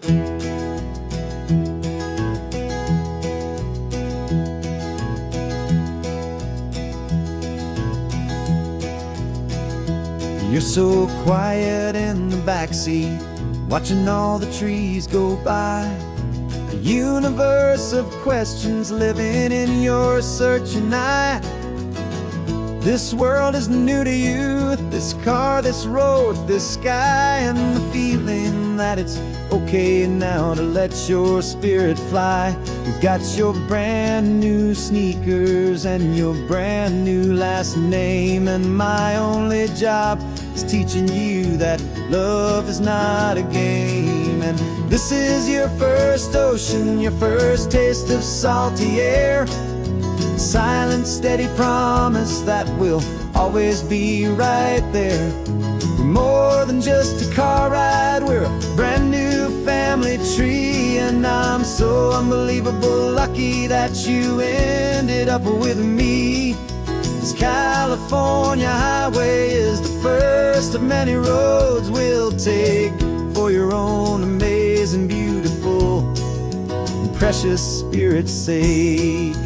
You're so quiet in the backseat, watching all the trees go by. A universe of questions living in your searching eye. This world is new to you, this car, this road, this sky, and the feeling that it's okay now to let your spirit fly. You've got your brand new sneakers and your brand new last name, and my only job is teaching you that love is not a game. And this is your first ocean, your first taste of salty air. Silent, steady promise that we'll always be right there. We're more than just a car ride, we're a brand new family tree. And I'm so unbelievable lucky that you ended up with me. This California highway is the first of many roads we'll take for your own amazing, beautiful, and precious spirit's sake.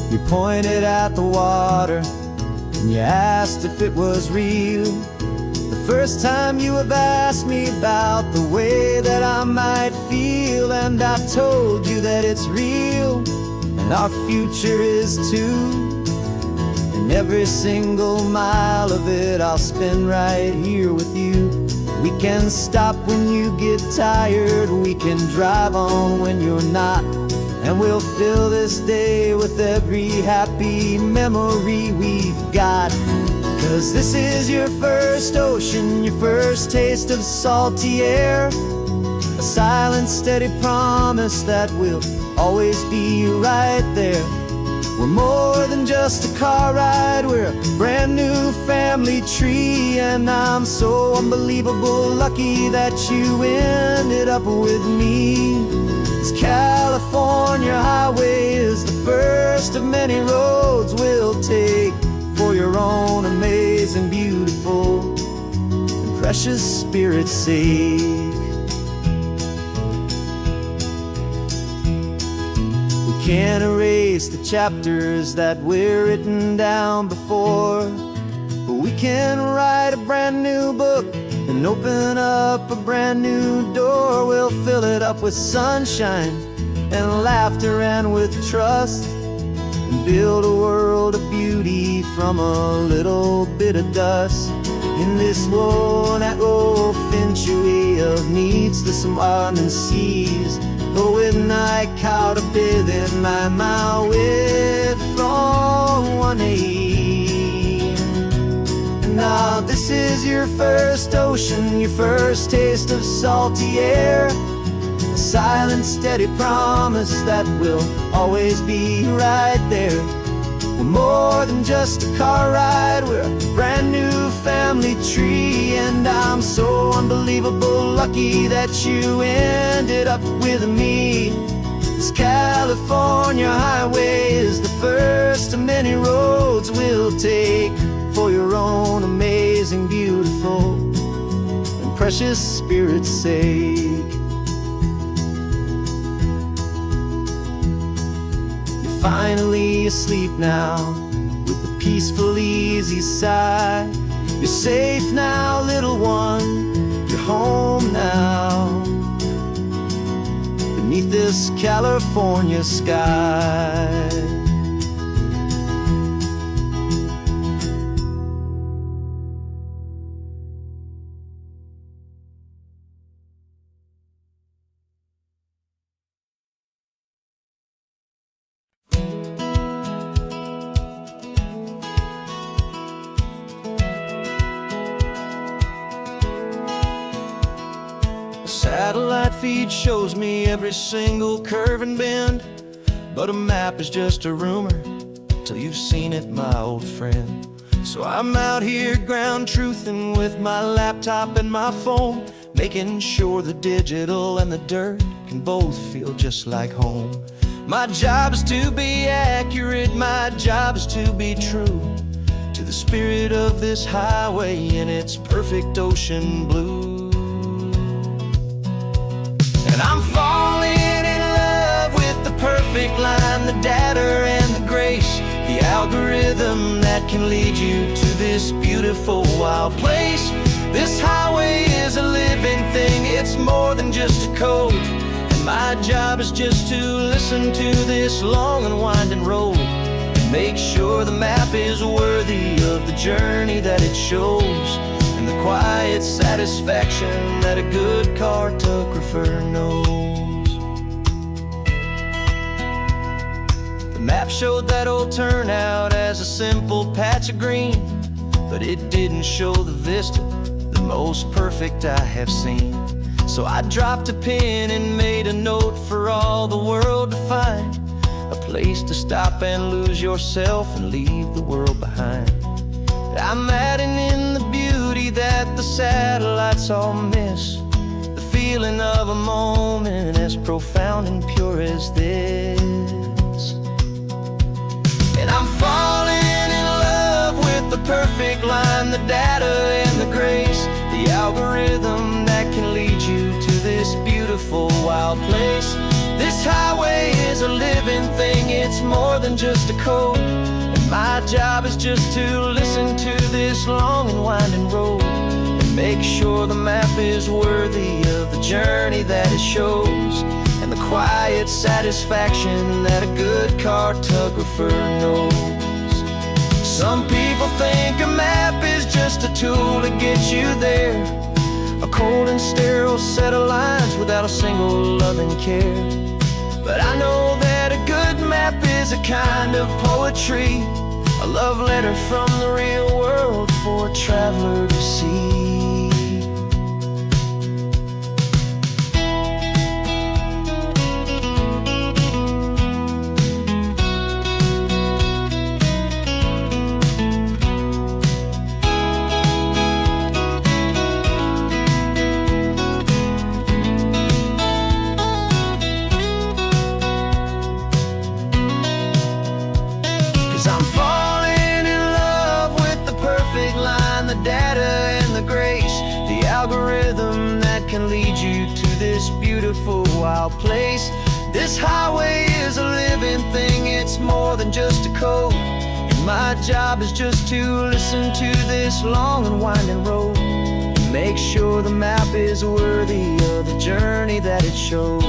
You pointed at the water and you asked if it was real. The first time you have asked me about the way that I might feel, and I told you that it's real and our future is too. And every single mile of it I'll spend right here with you. We can stop when you get tired, we can drive on when you're not, and we'll fill this day with every happy memory we've got. 'Cause this is your first ocean, your first taste of salty air. A silent, steady promise that we'll always be right there. We're more than just a car ride, we're a brand new family tree. And I'm so unbelievable lucky that you ended up with me. This California highway is the first of many roads we'll take for your own amazing, beautiful, and precious spirit's sake. We can't erase the chapters that we're written down before, but we can write a brand new book and open up a brand new door. We'll fill it up with sunshine and laughter and with trust, and build a world of beauty from a little bit of dust. In this world that finchuí of needs the swanen seas, with night caught a bit in my mouth with from one aim. Now this is your first ocean, your first taste of salty air. A silent, steady promise that we'll always be right there. We're more than just a car ride, we're a brand new family tree. And I'm so unbelievable lucky that you ended up with me. This California highway is the first of many roads we'll take for your own amazing, beautiful, and precious spirit's sake. You're finally asleep now with a peaceful, easy sigh. You're safe now, little one, you're home now, beneath this California sky. Satellite feed shows me every single curve and bend, but a map is just a rumor till you've seen it, my old friend. So I'm out here ground truthing with my laptop and my phone, making sure the digital and the dirt can both feel just like home. My job is to be accurate, my job is to be true to the spirit of this highway in its perfect ocean blue. And I'm falling in love with the perfect line, the data and the grace, the algorithm that can lead you to this beautiful wild place. This highway is a living thing, it's more than just a code. And my job is just to listen to this long and winding road and make sure the map is worthy of the journey that it shows, and the quiet satisfaction that a good cartographer knows. The map showed that old turnout as a simple patch of green, but it didn't show the vista, the most perfect I have seen. So I dropped a pin and made a note for all the world to find, a place to stop and lose yourself and leave the world behind. I'm adding in the beauty that the satellites all miss, the feeling of a moment as profound and pure as this. And I'm falling in love with the perfect line, the data and the grace, the algorithm that can lead you to this beautiful wild place. This highway is a living thing, it's more than just a code. And my job is just to listen to this long and winding road and make sure the map is worthy of the journey that it shows, and the quiet satisfaction that a good cartographer knows. Some people think a map is just a tool to get you there, a cold and sterile set of lines without a single loving care. But I know that a good map is a kind of poetry, a love letter from the real world for a traveler to see. 'Cause I'm falling in love with the perfect line, the data and the grace, the algorithm that can lead you to this beautiful wild place. This highway is a living thing, it's more than just a code. And my job is just to listen to this long and winding road and make sure the map is worthy of the journey that it shows,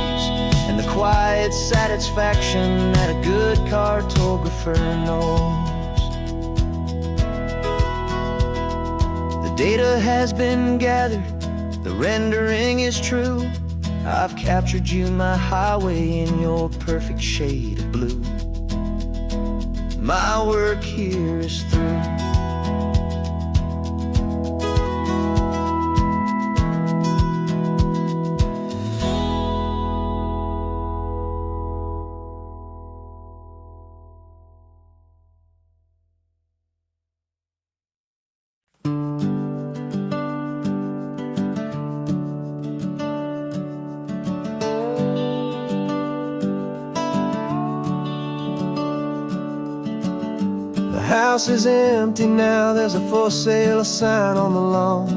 and the quiet satisfaction that a good cartographer knows. The data has been gathered, the rendering is true. I've captured you, my highway, in your perfect shade of blue. My work here is through. The house is empty now, there's a for sale sign on the lawn.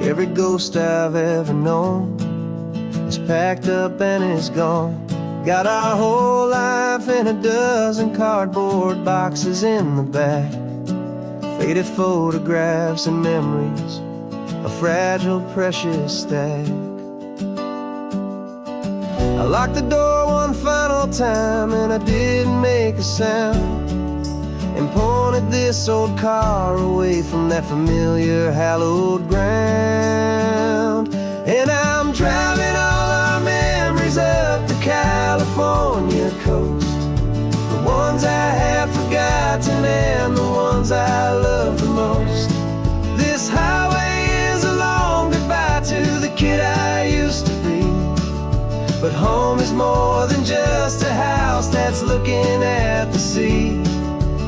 Every ghost I've ever known is packed up and is gone. Got our whole life in a dozen cardboard boxes in the back, faded photographs and memories, a fragile, precious stack. I locked the door one final time and I didn't make a sound, and pointed this old car away from that familiar hallowed ground. And I'm driving all our memories up the California coast, the ones I have forgotten and the ones I love the most. This highway is a long goodbye to the kid I used to be, but home is more than just a house that's looking at the sea.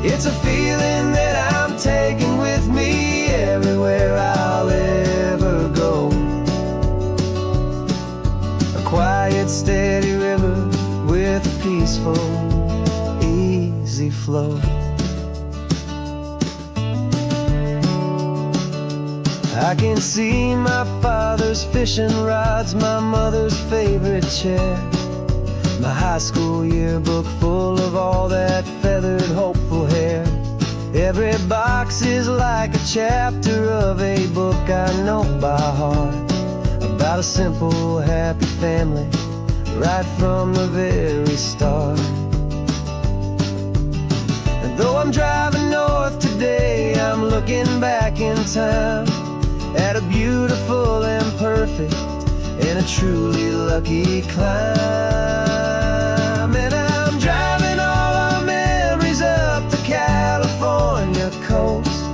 It's a feeling that I'm taking with me everywhere I'll ever go. A quiet, steady river with a peaceful, easy flow. can see my father's fishing rods, my mother's favorite chair, my high school yearbook full of all that feathered, hopeful hair. Every box is like a chapter of a book I know by heart, about a simple, happy family, right from the very start. And though I'm driving north today, I'm looking back in time at a beautiful and perfect and a truly lucky climb. And I'm driving all our memories up the California coast,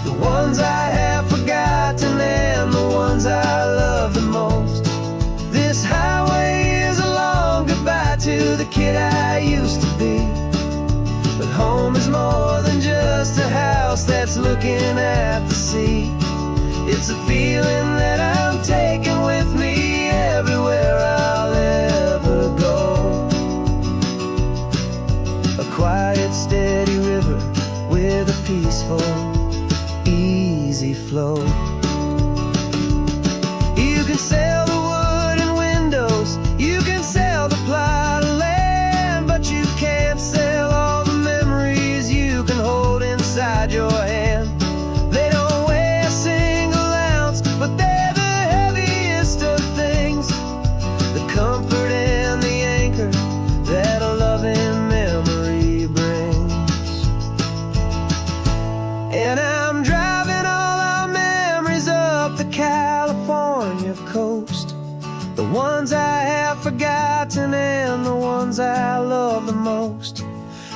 the ones I have forgotten and the ones I love the most. This highway is a long goodbye to the kid I used to be, but home is more than just a house that's looking at the sea. It's a feeling that I'm taking with me everywhere I'll ever go. A quiet, steady river with a peaceful, easy flow. You can sail the wood and windows, you can sail the plot of land, but you can't sail all the memories you can hold inside your hand. They don't weigh a single ounce, but they're the heaviest of things, the comfort and the anchor that a loving memory brings. And I'm driving all our memories up the California coast, the ones I have forgotten and the ones I love the most.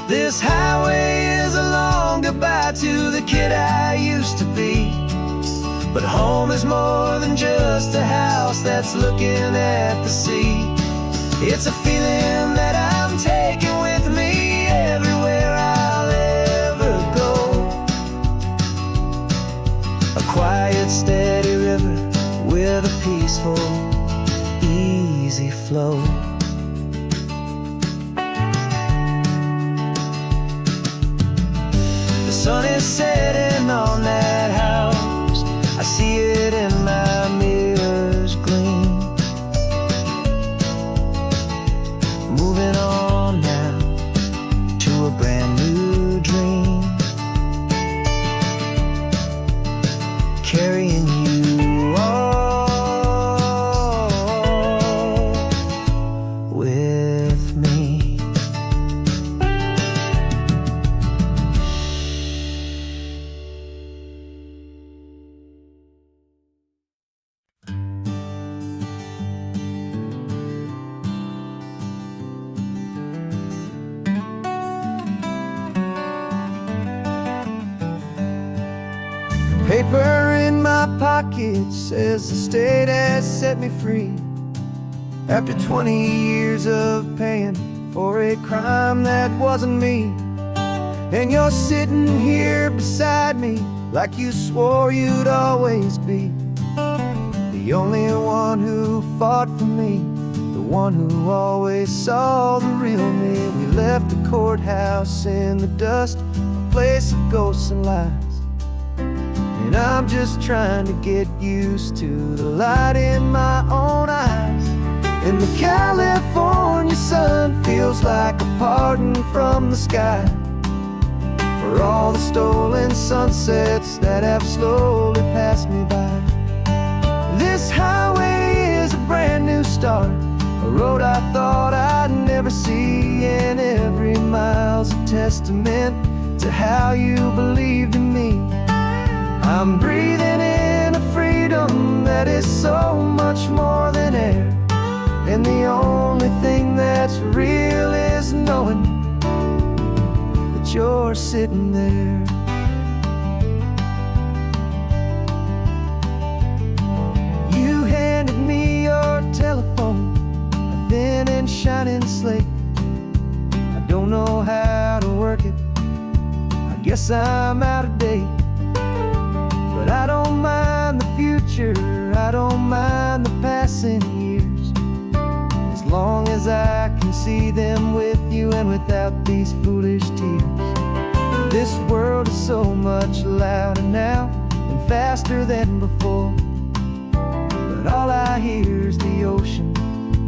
This highway is a long goodbye to the kid I used to be, but home is more than just a house that's looking at the sea. It's a feeling that I'm taking with me everywhere I'll ever go. A quiet, steady river with a peaceful, easy flow. The sun is setting on that house, I see it in my mirror's gleam. Moving on now to a brand new dream, carrying you all with me. Paper in my pocket says the state has set me free, after 20 years of paying for a crime that wasn't me. And you're sitting here beside me like you swore you'd always be, the only one who fought for me, the one who always saw the real me. We left the courthouse in the dust, a place of ghosts and lies, and I'm just trying to get used to the light in my own eyes. And the California sun feels like a pardon from the sky for all the stolen sunsets that have slowly passed me by. This highway is a brand new start, a road I thought I'd never see, and every mile's a testament to how you believed in me. I'm breathing in a freedom that is so much more than air, and the only thing that's real is knowing that you're sitting there. You handed me your telephone, a thin and shining slate. I don't know how to work it, I guess I'm out of date. But I don't mind the future, I don't mind the passing years, as long as I can see them with you and without these foolish tears. This world is so much louder now and faster than before. But all I hear is the ocean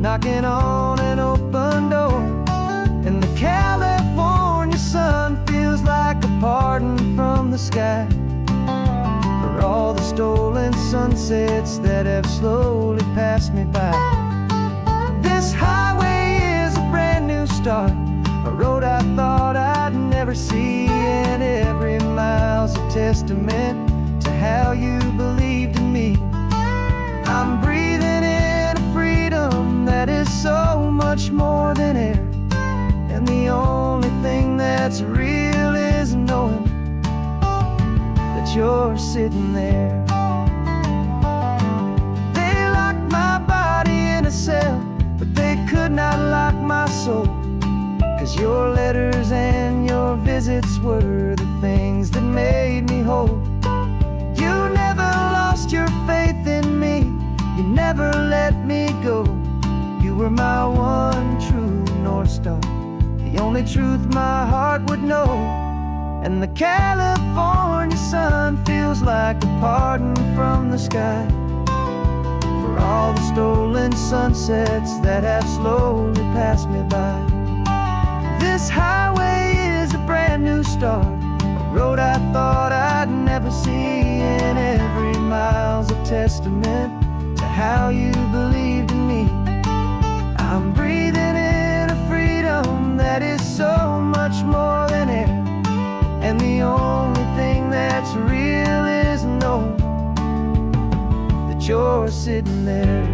knocking on an open door. And the California sun feels like a pardon from the sky for all the stolen sunsets that have slowly passed me by. This highway is a brand new start, a road I thought I'd never see, and every mile's a testament to how you believed in me. I'm breathing in a freedom that is so much more than air, and the only thing that's real is knowing that you're sitting there. They locked my body in a cell, but they could not lock my soul, 'cause your letters and your visits were the things that made me whole. You never lost your faith in me, you never let me go. You were my one true North Star, the only truth my heart would know. And the California sun feels like a pardon from the sky for all the stolen sunsets that have slowly passed me by. This highway is a brand new start, a road I thought I'd never see, and every mile's a testament to how you believed in me. I'm breathing in a freedom that is so much more than air, and the only thing that's real is knowing that you're sitting there.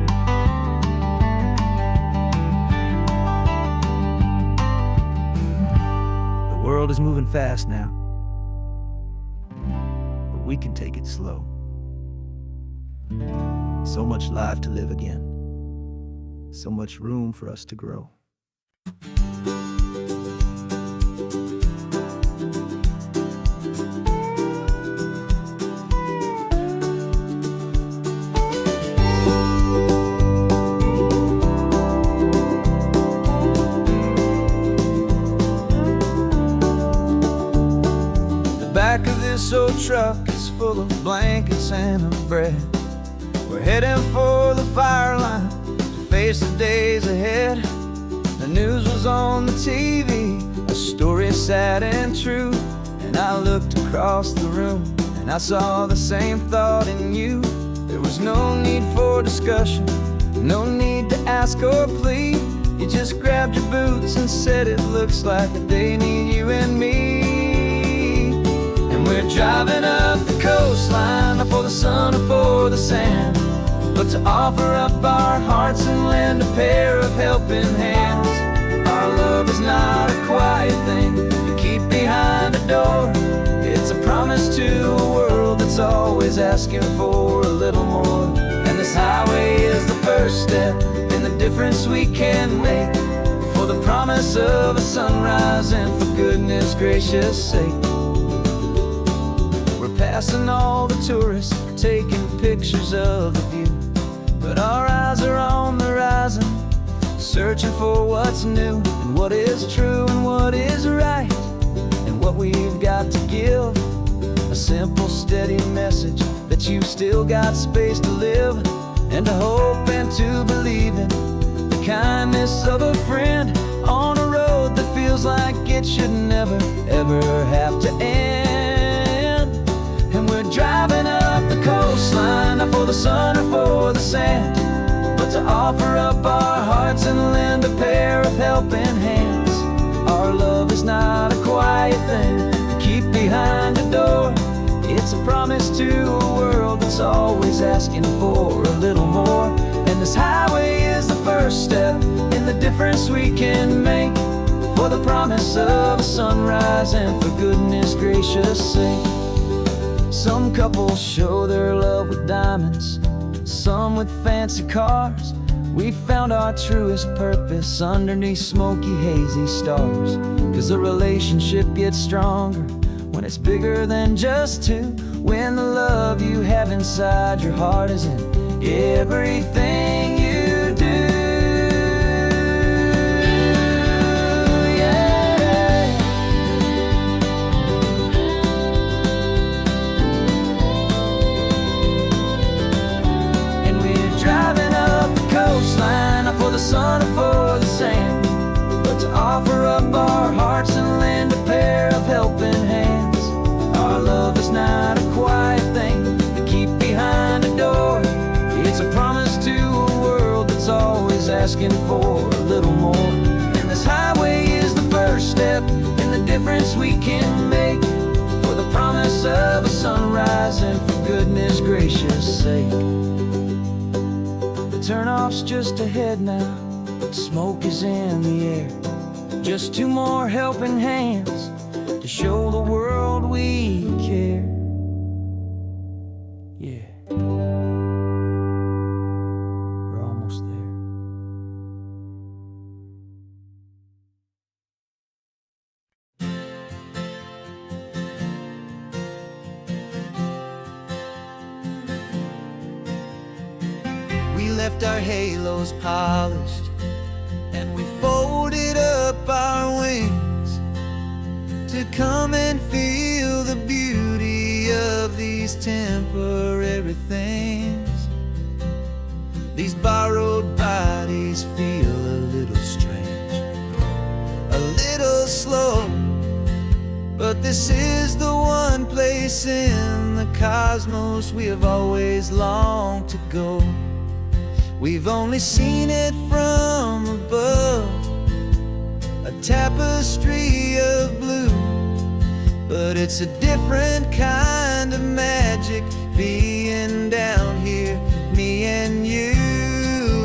The world is moving fast now, but we can take it slow. So much life to live again, so much room for us to grow. The back of this old truck is full of blankets and of bread. We're heading for the fire line to face the days ahead. The news was on the TV, a story sad and true, and I looked across the room and I saw the same thought in you. There was no need for discussion, no need to ask or plead. You just grabbed your boots and said it looks like a day need you and me. And we're driving up the coastline, not for the sun or for the sand, but to offer up our hearts and lend a pair of helping hands. Our love is not a quiet thing you keep behind a door. It's a promise to a world that's always asking for a little more. And this highway is the first step in the difference we can make, for the promise of a sunrise and for goodness gracious sake. We're passing all the tourists, taking pictures of the view, but our eyes are on the horizon, searching for what's new and what is true and what is right, and what we've got to give. A simple, steady message that you've still got space to live, and to hope and to believe in the kindness of a friend on a road that feels like it should never, ever have to end. And we're driving up the coastline, not for the sun or for the sand, but to offer up our hearts and lend a pair of helping hands. Our love is not a quiet thing to keep behind a door. It's a promise to a world that's always asking for a little more. And this highway is the first step in the difference we can make, for the promise of a sunrise and for goodness gracious sake. Some couples show their love with diamonds, some with fancy cars. We found our truest purpose underneath smoky, hazy stars. 'Cause a relationship gets stronger when it's bigger than just two, when the love you have inside your heart is in everything you do. Yeah. asking for a little more. And this highway is the first step in the difference we can make, for the promise of a sunrise and for goodness gracious sake. The turnoff's just ahead now, smoke is in the air. Just two more helping hands to show the world we care. Yeah, we're almost there. We left our halos polished and we folded up our wings to come and feel the beauty of these temporary things. These borrowed bodies feel a little strange, a little slow, but this is the one place in the cosmos we have always longed to go. We've only seen it from above, a tapestry of blue, but it's a different kind of magic being down here, me and you.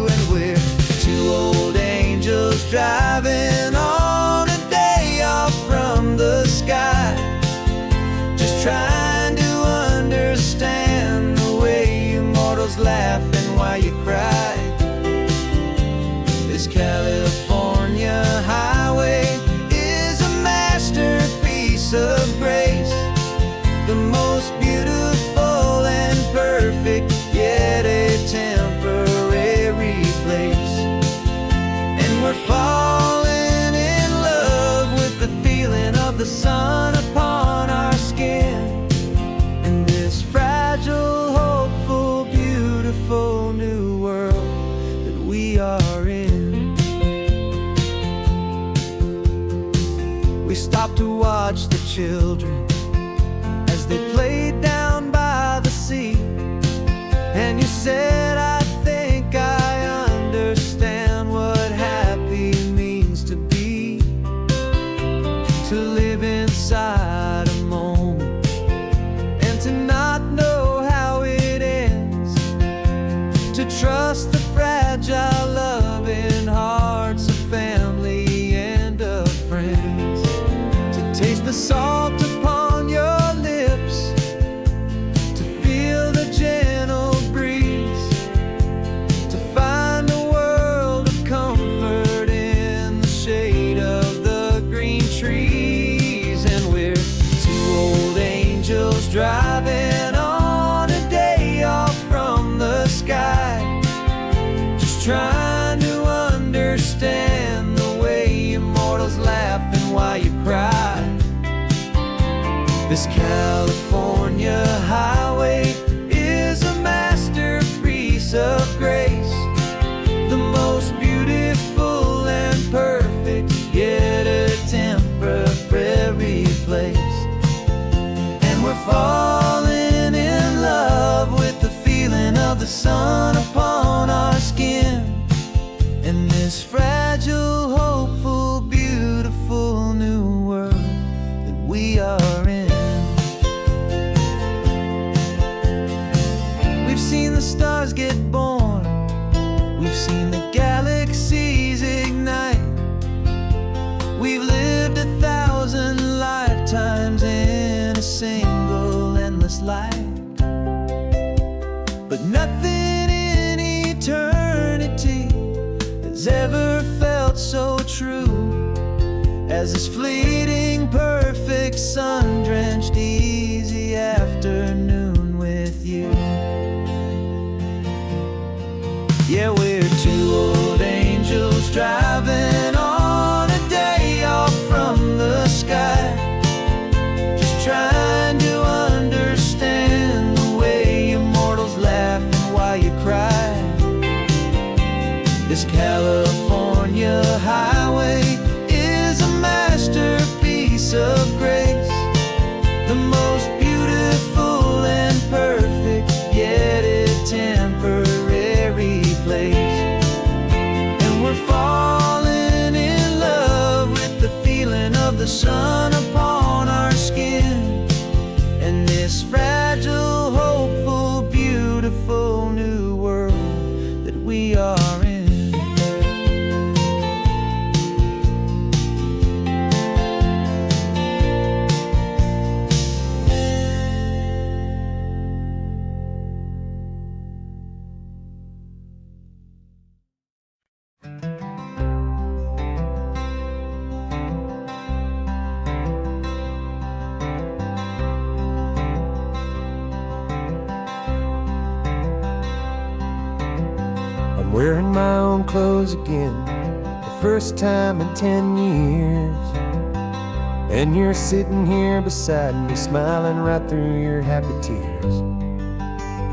And we're two old angels driving on a day off from the sky, just trying to understand the way you mortals laugh and why you cry. This California highway is a masterpiece of grace, the most beautiful and perfect, yet a temporary place. And we're falling in love with the feeling of the sun upon our skin, in this fragile, hopeful, beautiful new world that we are in. We stopped to watch the children as they played down by the sea, and you said, I think I understand what happy means to be, to live inside a moment and to not know how it ends, to trust the fragile loving hearts of family and of friends, to taste the salt upon your lips, to feel the gentle breeze, to find a world of comfort in the shade of the green trees. And we're two old angels driving on a day off from the sky, just trying to understand the way immortals laugh and why you cry. This California highway is a masterpiece of grace, the most beautiful and perfect, yet a temporary place. And we're falling in love with the feeling of the sun upon our skin, in this fragile, hopeful, beautiful new world that we are in. We've seen the stars get born, we've seen the galaxies ignite, we've lived 1,000 lifetimes in a single endless life, but nothing in eternity has ever felt so true as this fleeting, perfect, sun-drenched, easy afternoon with you. Yeah, we're two old angels driving on a day off from the sky, just trying to understand the way immortals laugh and why you cry. This California highway is a masterpiece of grace, the most beautiful and perfect, yet a temporary place. And I'm wearing my own clothes again, the first time in 10 years. And you're sitting here beside me, smiling right through your happy tears.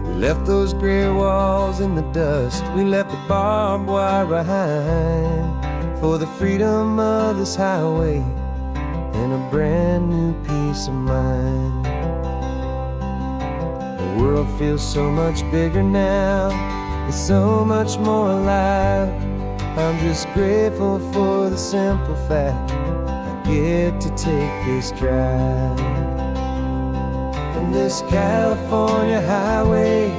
We left those gray walls in the dust, we left the barbed wire behind, for the freedom of this highway and a brand new peace of mind. The world feels so much bigger now, it's so much more alive. I'm just grateful for the simple fact I get to take this drive. And this California highway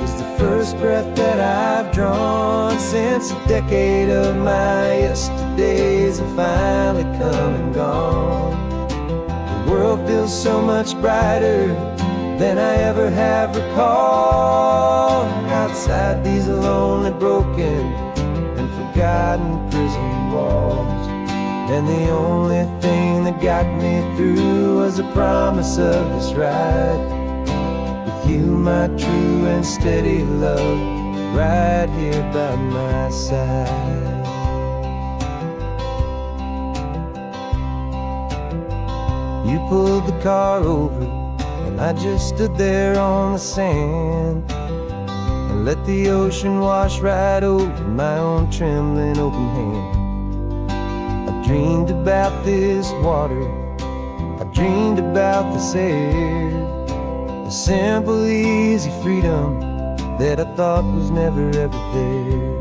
is the first breath that I've drawn since a decade of my yesterdays have finally come and gone. The world feels so much brighter than I ever have recalled. Outside these lonely, broken, and forgotten prison walls, and the only thing that got me through was the promise of this ride with you, my true and steady love, right here by my side. You pulled the car over, and I just stood there on the sand and let the ocean wash right over my own trembling open hand. I dreamed about this water, I dreamed about this air, the simple, easy freedom that I thought was never ever there.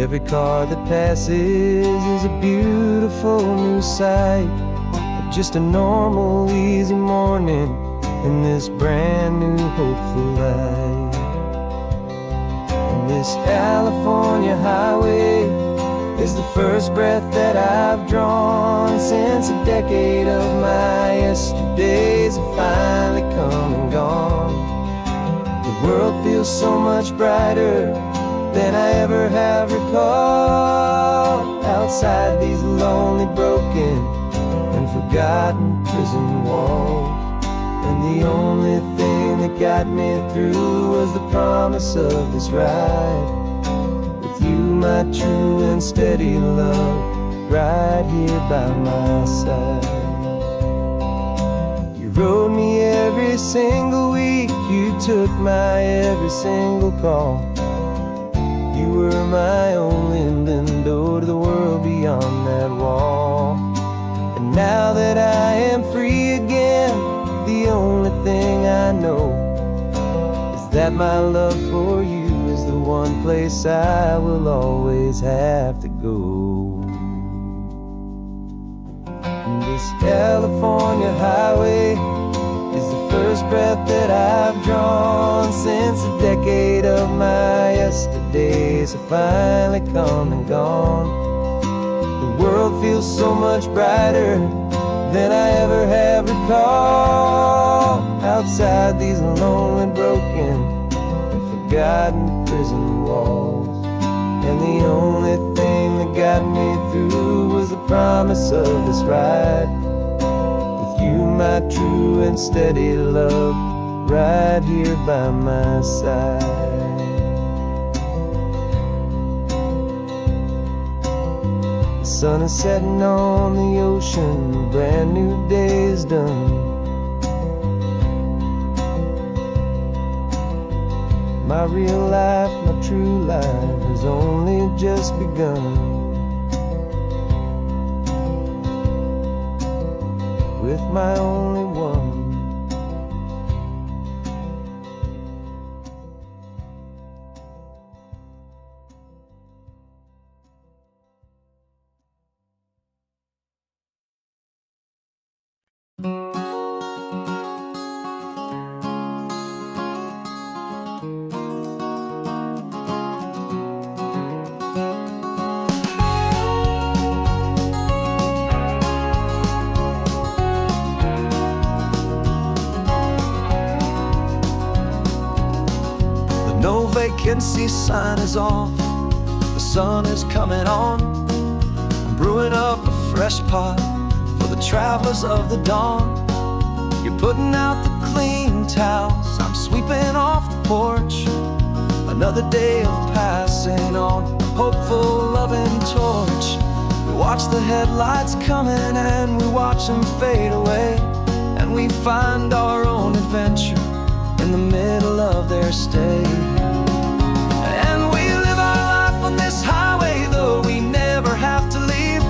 Every car that passes is a beautiful new sight, just a normal, easy morning in this brand new, hopeful life. And this California highway is the first breath that I've drawn since a decade of my yesterdays have finally come and gone. The world feels so much brighter than I ever have recalled. Outside these lonely, broken, and forgotten prison walls, and the only thing that got me through was the promise of this ride with you, my true and steady love, right here by my side. You rode me every single week, you took my every single call. You were my only window to the world beyond that wall. And now that I am free again, the only thing I know is that my love for you is the one place I will always have to go. And this California highway is the first breath that I've drawn since a decade of my yesterdays have finally come and gone. The world feels so much brighter than I ever have recalled. Outside these lonely, broken, and forgotten prison walls, and the only thing that got me through was the promise of this ride with you, my true and steady love, right here by my side. The sun is setting on the ocean, a brand new day is done. My real life, my true life has only just begun. With my only one. No vacancy sign is off, the sun is coming on. I'm brewing up a fresh pot for the travelers of the dawn. You're putting out the clean towels, I'm sweeping off the porch. Another day of passing on a hopeful, loving torch. We watch the headlights coming and we watch them fade away, and we find our own adventure in the middle of their stay. And we live our life on this highway, though we never have to leave.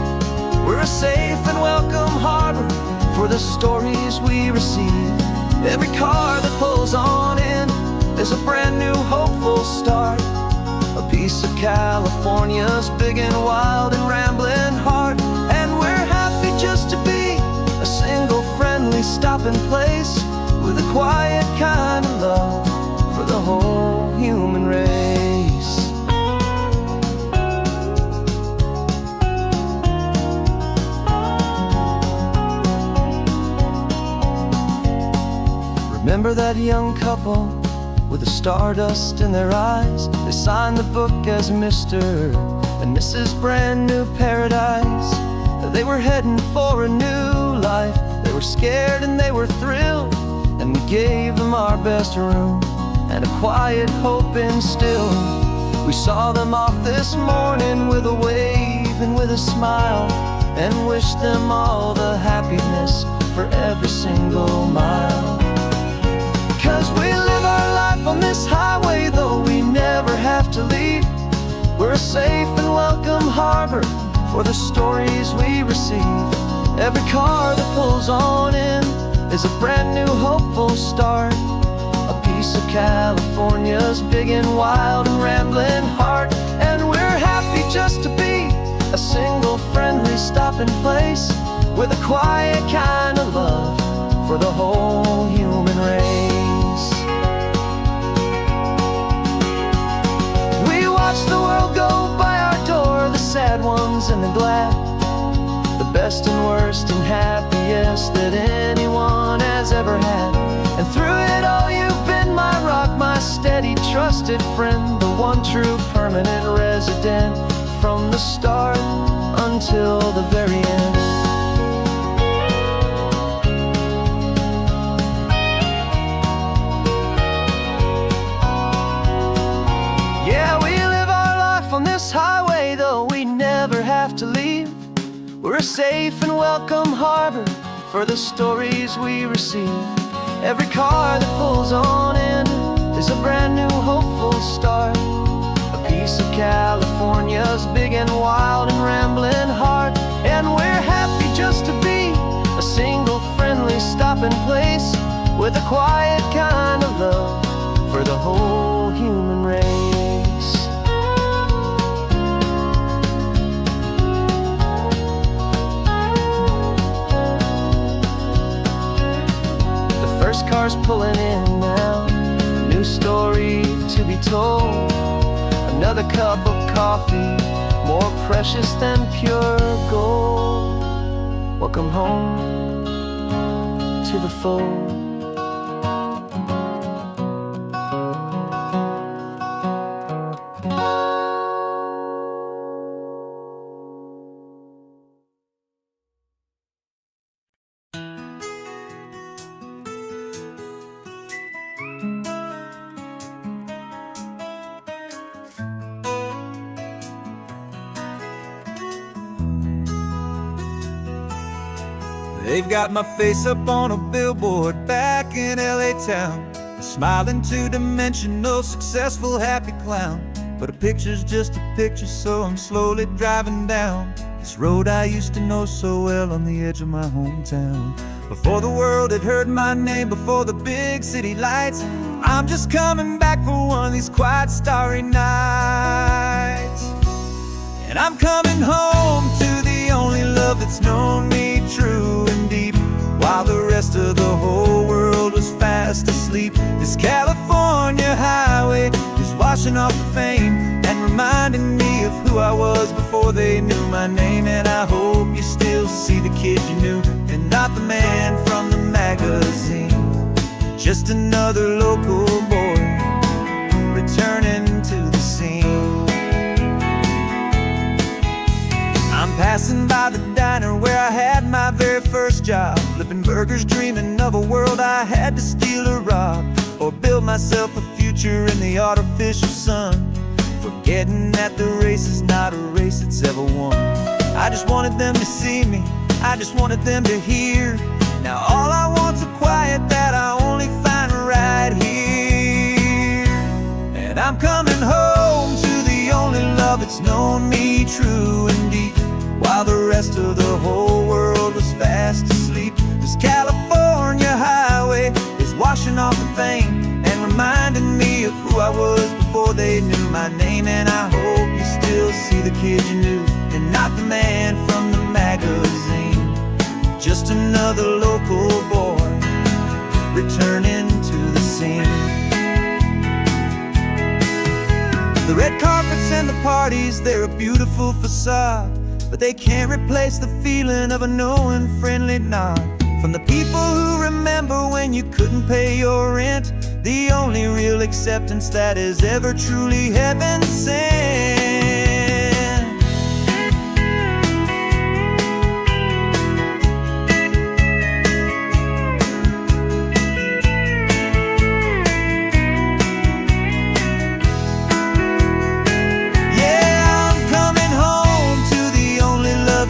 We're a safe and welcome harbor for the stories we receive. Every car that pulls on in is a brand new hopeful start, a piece of California's big and wild and rambling heart. And we're happy just to be a single friendly stopping place, with a quiet kind of love for the whole human race. Remember that young couple with the stardust in their eyes? They signed the book as Mr. and Mrs. Brand New Paradise. They were heading for a new life. They were scared and they were thrilled, and we gave them our best room and a quiet hope instilled. We saw them off this morning with a wave and with a smile, and wished them all the happiness for every single mile. 'Cause we live our life on this highway, though we never have to leave. We're a safe and welcome harbor for the stories we receive. Every car that pulls on in is a brand new hopeful start, a piece of California's big and wild and rambling heart. And we're happy just to be a single friendly stopping place, with a quiet kind of love for the whole human race. We watch the world go by our door, the sad ones and the glad, the best and worst and happiest that anyone has ever had. And through it all you've been my rock, my steady trusted friend, the one true permanent resident, from the start until the very end. Yeah, we live our life on this highway, though we never have to leave. We're a safe and welcome harbor for the stories we receive. Every car that pulls on in is a brand new hopeful start, a piece of California's big and wild and rambling heart. And we're happy just to be a single friendly stopping place, with a quiet kind of love for the whole human race. First car's pulling in now, a new story to be told. Another cup of coffee, more precious than pure gold. Welcome home to the fold. They've got my face up on a billboard back in LA town, a smiling two-dimensional, successful, happy clown. But a picture's just a picture, so I'm slowly driving down this road I used to know so well on the edge of my hometown. Before the world had heard my name, before the big city lights, I'm just coming back for one of these quiet, starry nights. And I'm coming home to the only love that's known me true and deep, while the rest of the whole world was fast asleep. This California highway is washing off the fame and reminding me of who I was before they knew my name. And I hope you still see the kid you knew, and not the man from the magazine. Just another local boy returning to the scene. I'm passing by the diner where I had my very first job, flipping burgers, dreaming of a world I had to steal or rob. or build myself a future in the artificial sun, forgetting that the race is not a race that's ever won. I just wanted them to see me, I just wanted them to hear. Now all I want's a quiet that I only find right here. And I'm coming home to the only love that's known me true and deep, while the rest of the whole world was fast asleep. This California highway is washing off the fame and reminding me of who I was before they knew my name. And I hope you still see the kid you knew, and not the man from the magazine. Just another local boy returning to the scene. The red carpets and the parties, they're a beautiful facade, but they can't replace the feeling of a knowing friendly nod from the people who remember when you couldn't pay your rent. The only real acceptance that is ever truly heaven sent.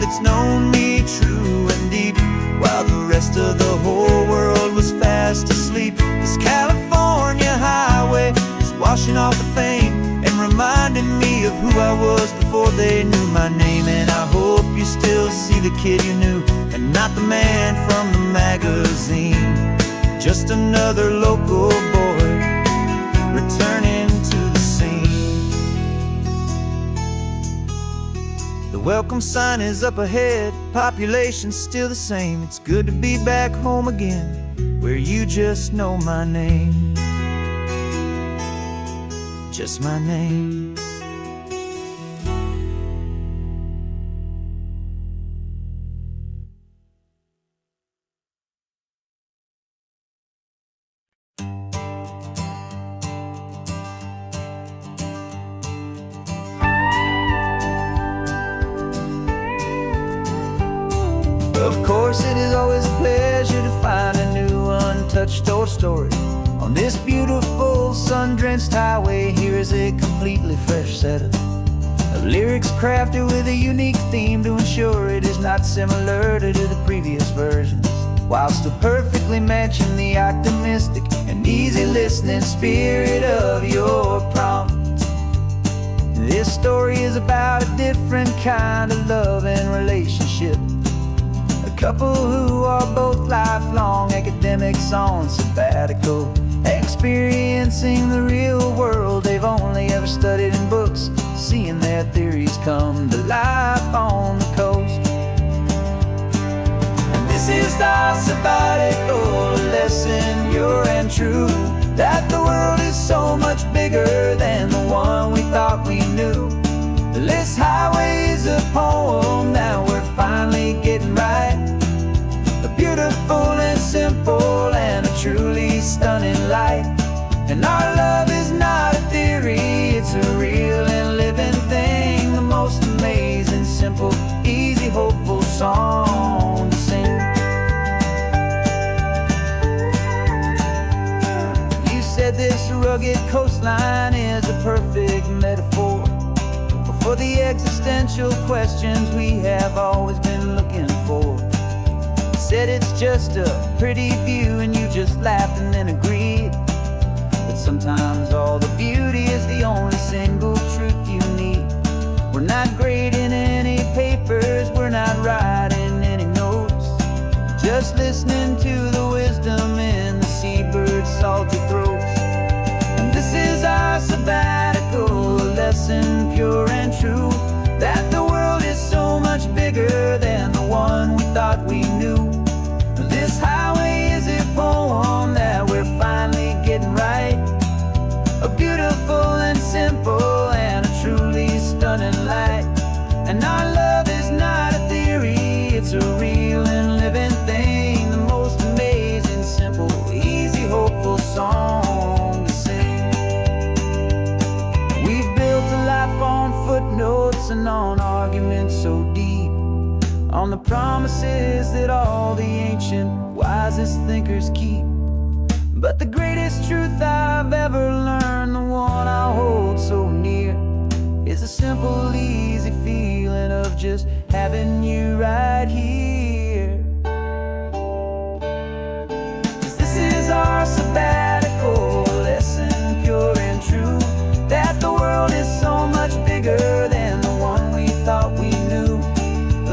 It's known me true and deep, while the rest of the whole world was fast asleep. This California highway is washing off the fame and reminding me of who I was before they knew my name. And I hope you still see the kid you knew, and not the man from the magazine. Just another local boy returning to the scene. The welcome sign is up ahead, population's still the same. It's good to be back home again, where you just know my name. Just my name. Of course, it is always a pleasure to find a new untouched old story. On this beautiful sun-drenched highway, here is a completely fresh set of lyrics crafted with a unique theme to ensure it is not similar to the previous versions, while still perfectly matching the optimistic and easy listening spirit of your prompt. This story is about a different kind of love and relationship. A couple who are both lifelong academics on sabbatical, experiencing the real world they've only ever studied in books, seeing their theories come to life on the coast. And this is our sabbatical lesson, pure and true, that the world is so much bigger than the one we thought we knew. This highway is a poem that we're finally getting right. A beautiful and simple and a truly stunning light. And our love is not a theory, it's a real and living thing. The most amazing, simple, easy, hopeful song to sing. You said this rugged coastline is a perfect metaphor for the existential questions we have always been looking for. Said it's just a pretty view and you just laughed and then agreed that sometimes all the beauty is the only single truth you need. We're not grading any papers, we're not writing any notes, just listening to the wisdom in the seabird's salty throats. And this is our sabbatical lesson, pure and true, that the world is so much bigger than the one we thought we knew. This highway is a poem that we're finally getting right. A beautiful and simple and a truly stunning light. And our love is not a theory, it's a real and living thing. The most amazing, simple, easy, hopeful song to sing. We've built a life on footnotes and on arguments so deep, on the promises that all the ancient wisest thinkers keep. But the greatest truth I've ever learned, the one I hold so near, is a simple, easy feeling of just having you right here. 'Cause this is our sabbatical lesson, pure and true, that the world is so much bigger than the one we thought we knew.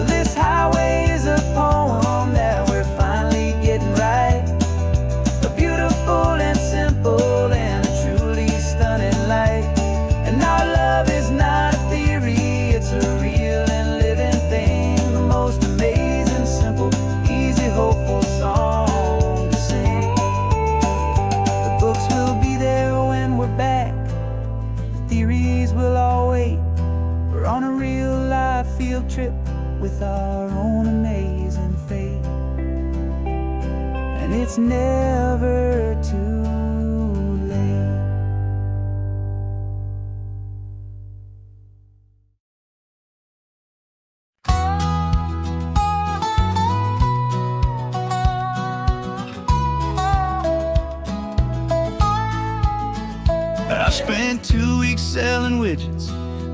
This highway is a poem that we're finally getting right, a beautiful and simple and a truly stunning light. And our love is not a theory, it's a real and living thing, the most amazing, simple, easy, hopeful song to sing. The books will be there when we're back, the theories will all wait. We're on a real life field trip with our own amazing fate, and it's never too late. I spent 2 weeks selling widgets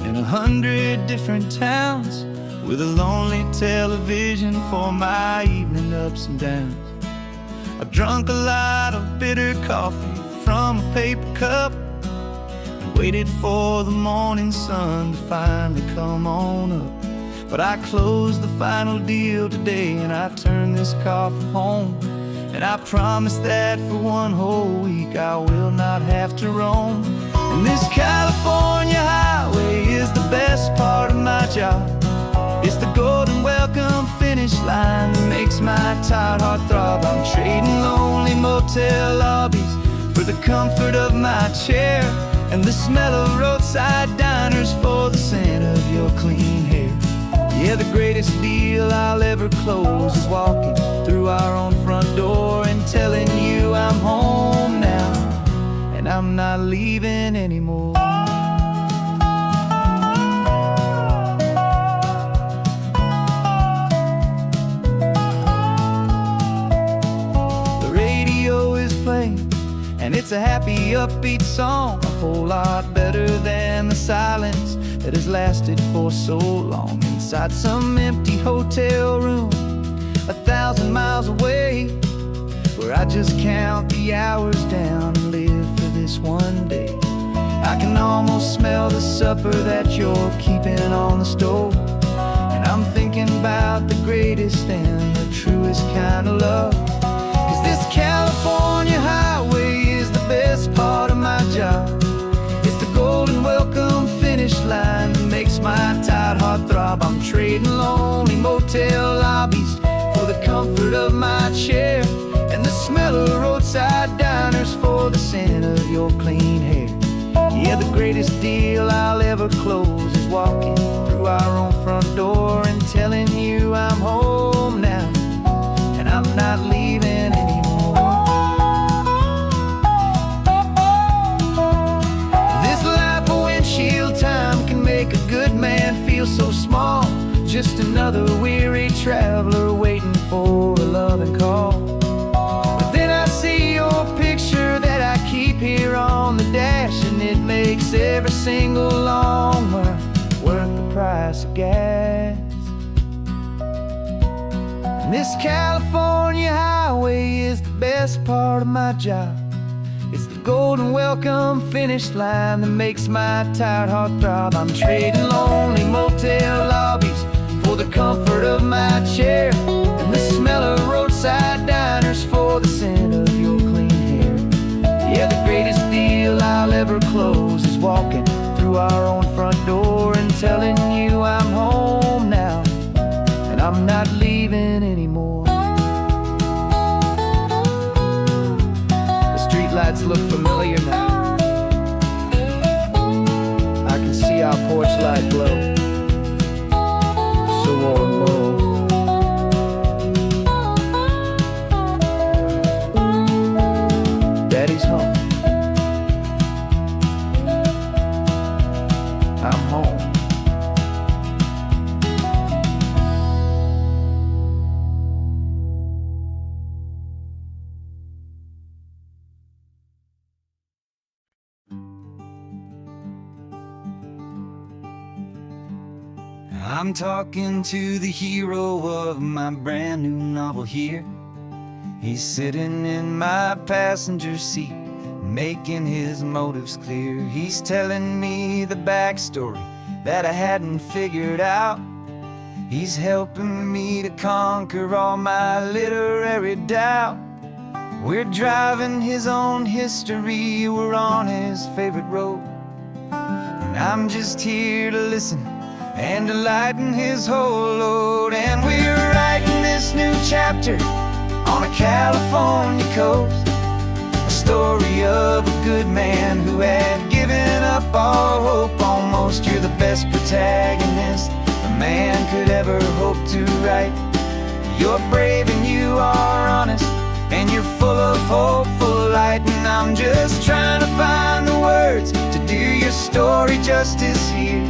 in 100 different towns, with a lonely television for my evening ups and downs. I drunk a lot of bitter coffee from a paper cup and waited for the morning sun to finally come on up. But I closed the final deal today and I turned this car from home, and I promise that for one whole week I will not have to roam. And this California highway is the best part of my job. It's the golden welcome finish line that makes my tired heart throb. I'm trading lonely motel lobbies for the comfort of my chair, and the smell of roadside diners for the scent of your clean hair. Yeah, the greatest deal I'll ever close is walking through our own front door and telling you I'm home now, and I'm not leaving anymore. And it's a happy, upbeat song, a whole lot better than the silence that has lasted for so long inside some empty hotel room 1,000 miles away, where I just count the hours down and live for this one day. I can almost smell the supper that you're keeping on the stove, and I'm thinking about the greatest and the truest kind of love. 'Cause this California highway is the best part of my job. It's the golden welcome finish line that makes my tired heart throb. I'm trading lonely motel lobbies for the comfort of my chair, and the smell of roadside diners for the scent of your clean hair. Yeah, the greatest deal I'll ever close is walking through our own front door and telling you I'm home now, and I'm not leaving anymore. This life of windshield time can make a good man feel so small, just another weary traveler waiting for a loving call. But then I see your picture that I keep here on the dash, and it makes every single long mile worth the price of gas. And this California highway is the best part of my job. It's the golden welcome finish line that makes my tired heart throb. I'm trading lonely motel lobbies for the comfort of my chair, and the smell of roadside diners for the scent of your clean hair. Yeah, the greatest deal I'll ever close is walking through our own front door and telling you I'm home now, and I'm not leaving anymore. The streetlights look familiar now. I can see our porch light glow, so warm, low. Daddy's home. I'm home. I'm talking to the hero of my brand new novel here. He's sitting in my passenger seat, making his motives clear. He's telling me the backstory that I hadn't figured out. He's helping me to conquer all my literary doubt. We're driving his own history, we're on his favorite road, and I'm just here to listen and to lighten his whole load. And we're writing this new chapter on a California coast, a story of a good man who had given up all hope almost. You're the best protagonist a man could ever hope to write. You're brave and you are honest, and you're full of hopeful light. And I'm just trying to find the words to do your story justice here,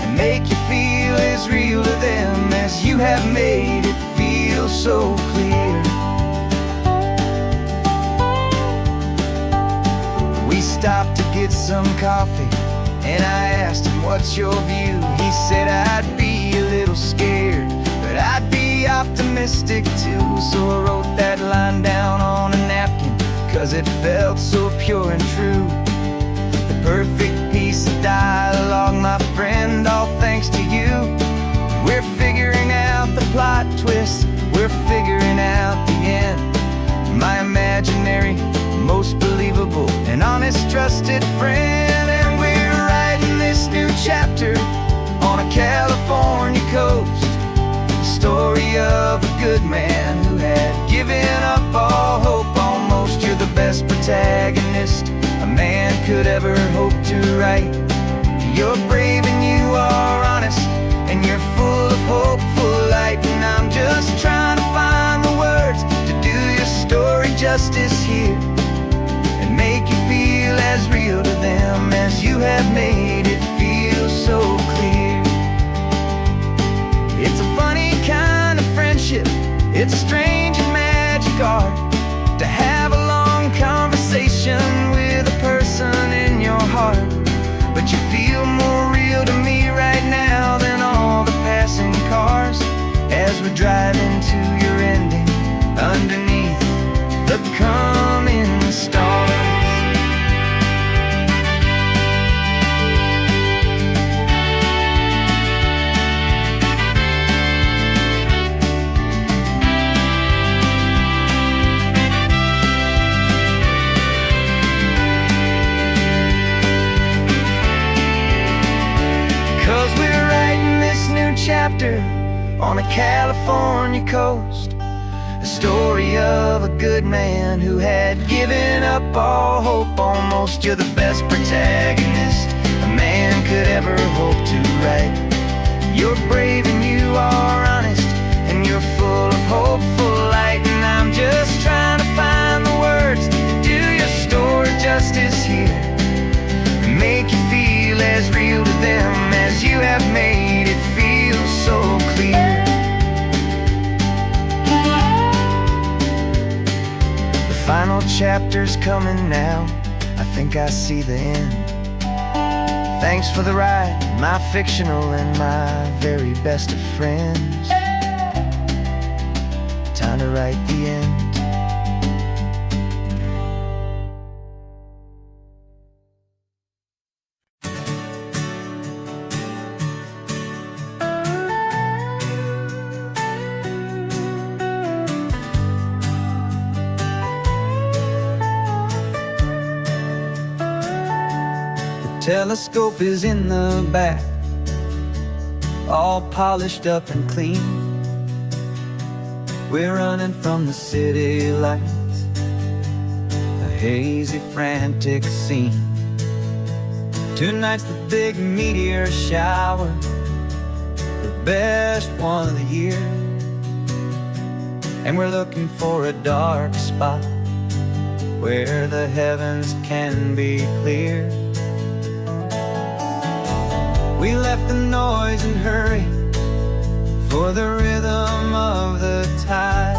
and make you feel as real to them as you have made it feel so clear. We stopped to get some coffee, and I asked him, what's your view? He said, I'd be a little scared, but I'd be optimistic too. So I wrote that line down on a napkin, 'cause it felt so pure and true. The perfect piece of dialogue, my friend, all thanks to you. We're figuring out the plot twist, we're figuring out the end. My imaginary, most believable and honest trusted friend. And we're writing this new chapter on a California coast, story of a good man who had given up all hope almost. You're the best protagonist a man could ever hope to write. You're brave and you are honest, and you're full of hopeful light. And I'm just trying to find the words to do your story justice here, and make you feel as real to them as you have made it feel so clear. It's a funny kind of friendship, it's strange and magic art to have a long conversation with a person in your heart. But you feel more real to me right now than all the passing cars, as we're driving to your ending underneath the coming stars. 'Cause we're writing this new chapter on a California coast, a story of a good man who had given up all hope almost. You're the best protagonist a man could ever hope to write. You're brave and you are honest, and you're full of hopeful light. And I'm just trying to find the words to do your story justice here, and make you feel as real to them as you have made it feel so clear. The final chapter's coming now, I think I see the end. Thanks for the ride, my fictional and my very best of friends. Time to write the end. Telescope is in the back, all polished up and clean. We're running from the city lights, a hazy, frantic scene. Tonight's the big meteor shower, the best one of the year. And we're looking for a dark spot where the heavens can be clear. We left the noise and hurry for the rhythm of the tide,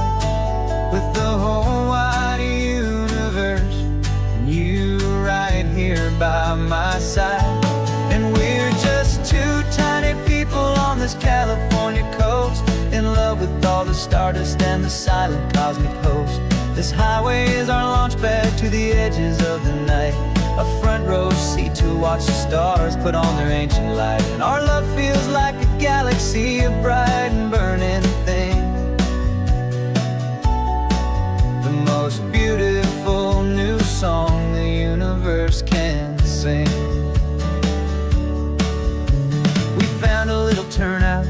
with the whole wide universe and you right here by my side. And we're just two tiny people on stardust and the silent cosmic host. This highway is our launch pad to the edges of the night, a front row seat to watch the stars put on their ancient light. And our love feels like a galaxy of bright and burning things, the most beautiful new song the universe can sing. We found a little turnout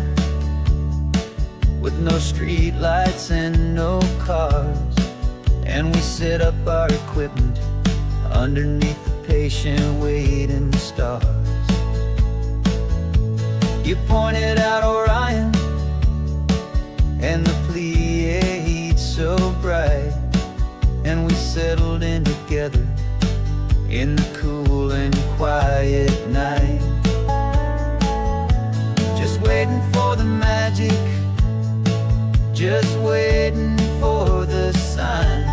with no street lights and no cars, and we set up our equipment underneath the patient waiting stars. You pointed out Orion and the Pleiades so bright, and we settled in together in the cool and quiet night, just waiting for the magic, just waiting for the sign.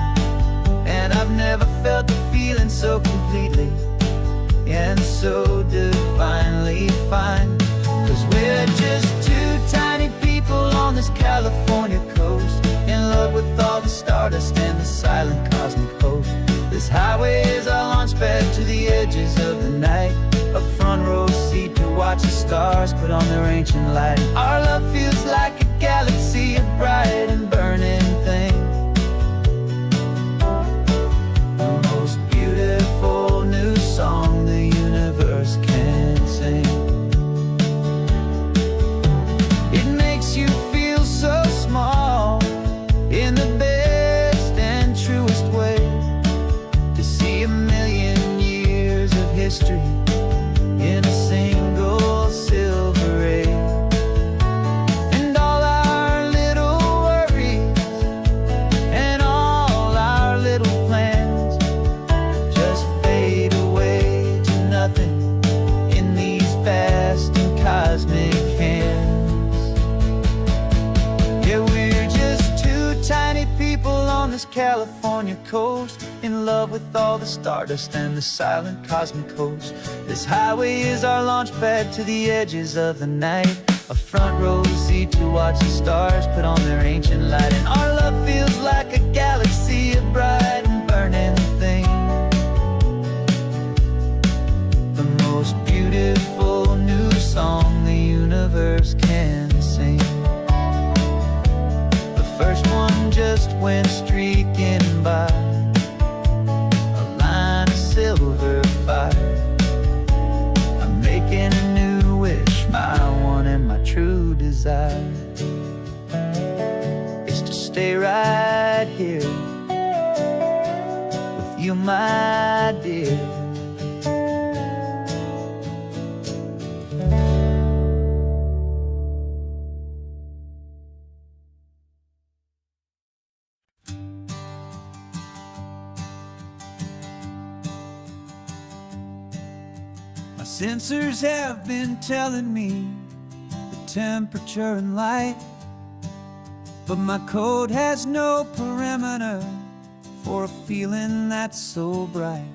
And I've never felt the feeling so completely and so divinely fine. 'Cause we're just two tiny people on this California coast, in love with all the stardust and the silent cosmic host. This highway is our launch pad to the edges of the night, a front row seat to watch the stars put on their ancient light. Our love feels like a galaxy of bright and burning things, the most beautiful new song the universe can sing. It makes you feel so small in the best and truest way, to see a million years of history in a single silver ray. And all our little worries and all our little plans just fade away to nothing in these vast and cosmic hands. Yeah, we're just two tiny people on this California coast, in love with all the stardust and the silent cosmic host. This highway is our launch pad to the edges of the night, a front row seat to watch the stars put on their ancient light. And our love feels like a galaxy of bright and burning things, the most beautiful new song the universe can sing. The first one just went streaking by, a line of silver fire. I'm making a new wish, my one and my true desire is to stay right here with you, my dear. Sensors have been telling me the temperature and light, but my code has no perimeter for a feeling that's so bright.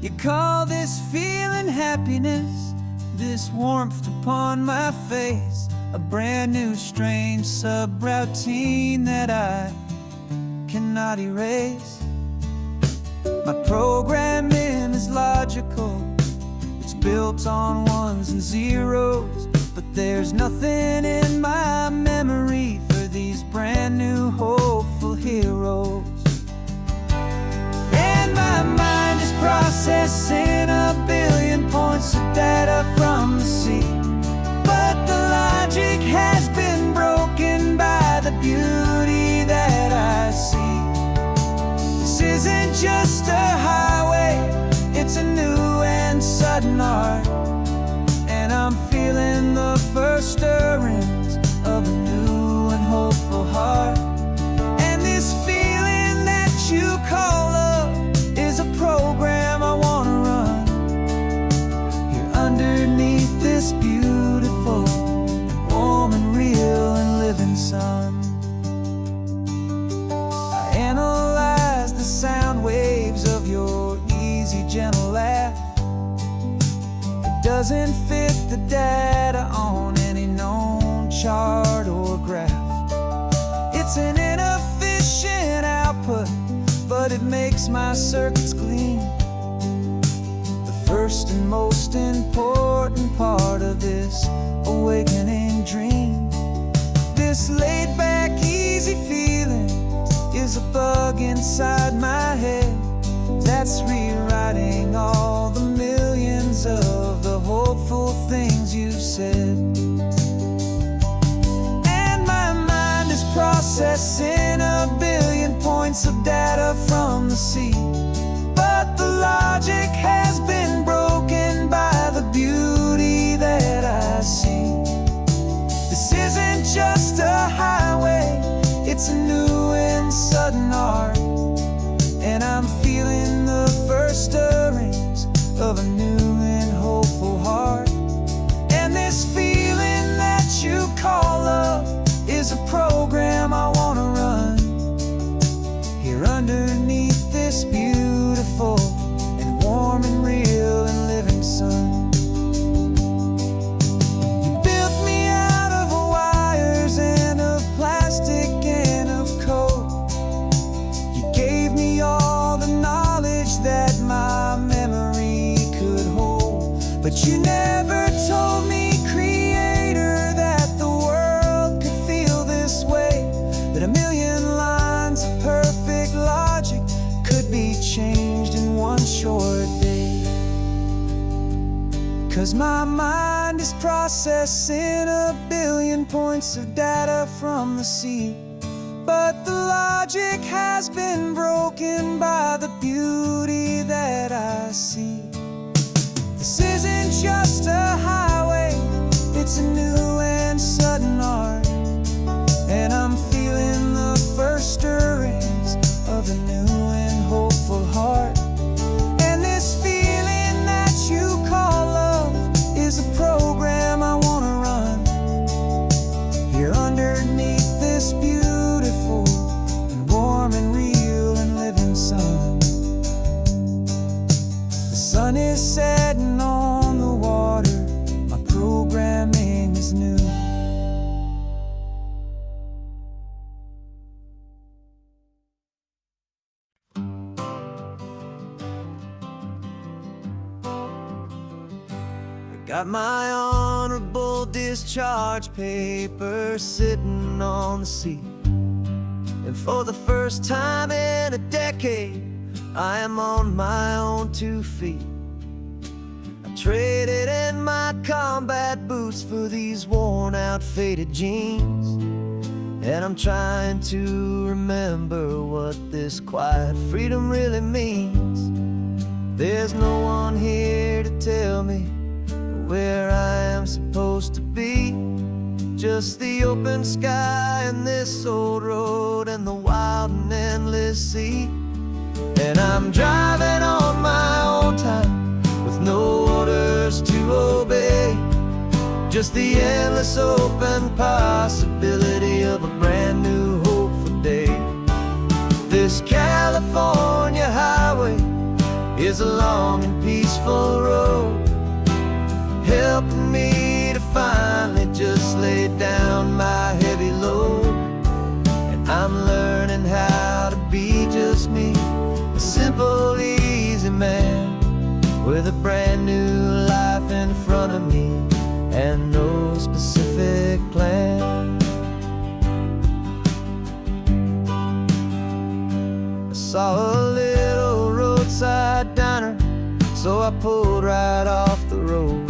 You call this feeling happiness, this warmth upon my face, a brand new strange subroutine that I cannot erase. My programming is logical, built on ones and zeros, but there's nothing in my memory for these brand new hopeful heroes. And my mind is processing a billion points of data from the sea, but the logic has been broken by the beauty that I see. This isn't just a highway, it's a new and sudden art, and I'm feeling the first stirrings of a new and hopeful heart. And this feeling that you call love is a program I wanna run here underneath this beautiful and warm and real and living sun. I analyze the sound waves of your easy, gentle laugh. It doesn't fit the data on any known chart or graph. It's an inefficient output, but it makes my circuits clean. The first and most important part of this awakening dream. This laid-back, easy feeling is a bug inside my head that's rewriting all the millions of the hopeful things you've said. And my mind is processing a billion points of data from the sea, but the logic has been broken by the beauty that I see. This isn't just a highway, it's a new and sudden art, and I'm feeling the first stirrings of a new and hopeful heart. And this feeling that you call love is a program I wanna run here underneath this beautiful and warm and real and living sun. You built me out of wires and of plastic and of coal. You gave me all the knowledge that my memory could hold, but you never told me, Creator, that the world could feel this way, that a million lines of perfect logic could be changed in one short day. 'Cause my mind is processing a billion points of data from the sea, but the logic has been broken by the beauty that I see. This isn't just a highway, it's a new and sudden art, and I'm feeling the first stirrings of a new and hopeful heart. And this feeling that you call love is a program I wanna run here underneath this beautiful and warm and real and living sun. The sun is setting on the water, my programming is new. Got my honorable discharge paper sitting on the seat, and for the first time in a decade, I am on my own 2 feet. I traded in my combat boots for these worn out faded jeans, and I'm trying to remember what this quiet freedom really means. There's no one here to tell me where I am supposed to be, just the open sky and this old road and the wild and endless sea. And I'm driving on my own time with no orders to obey, just the endless open possibility of a brand new hopeful day. This California highway is a long and peaceful road, helping me to finally just lay down my heavy load. And I'm learning how to be just me, a simple, easy man with a brand new life in front of me and no specific plan. I saw a little roadside diner, so I pulled right off the road.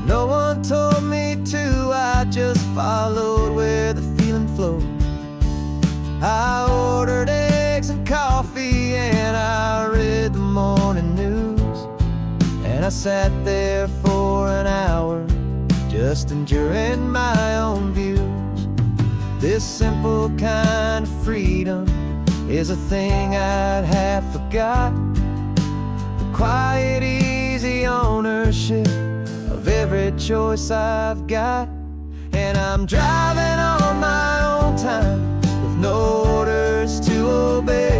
No one told me to, I just followed where the feeling flowed. I ordered eggs and coffee and I read the morning news, and I sat there for an hour just enduring my own views. This simple kind of freedom is a thing I'd half forgot, the quiet, easy ownership of every choice I've got. And I'm driving on my own time with no orders to obey,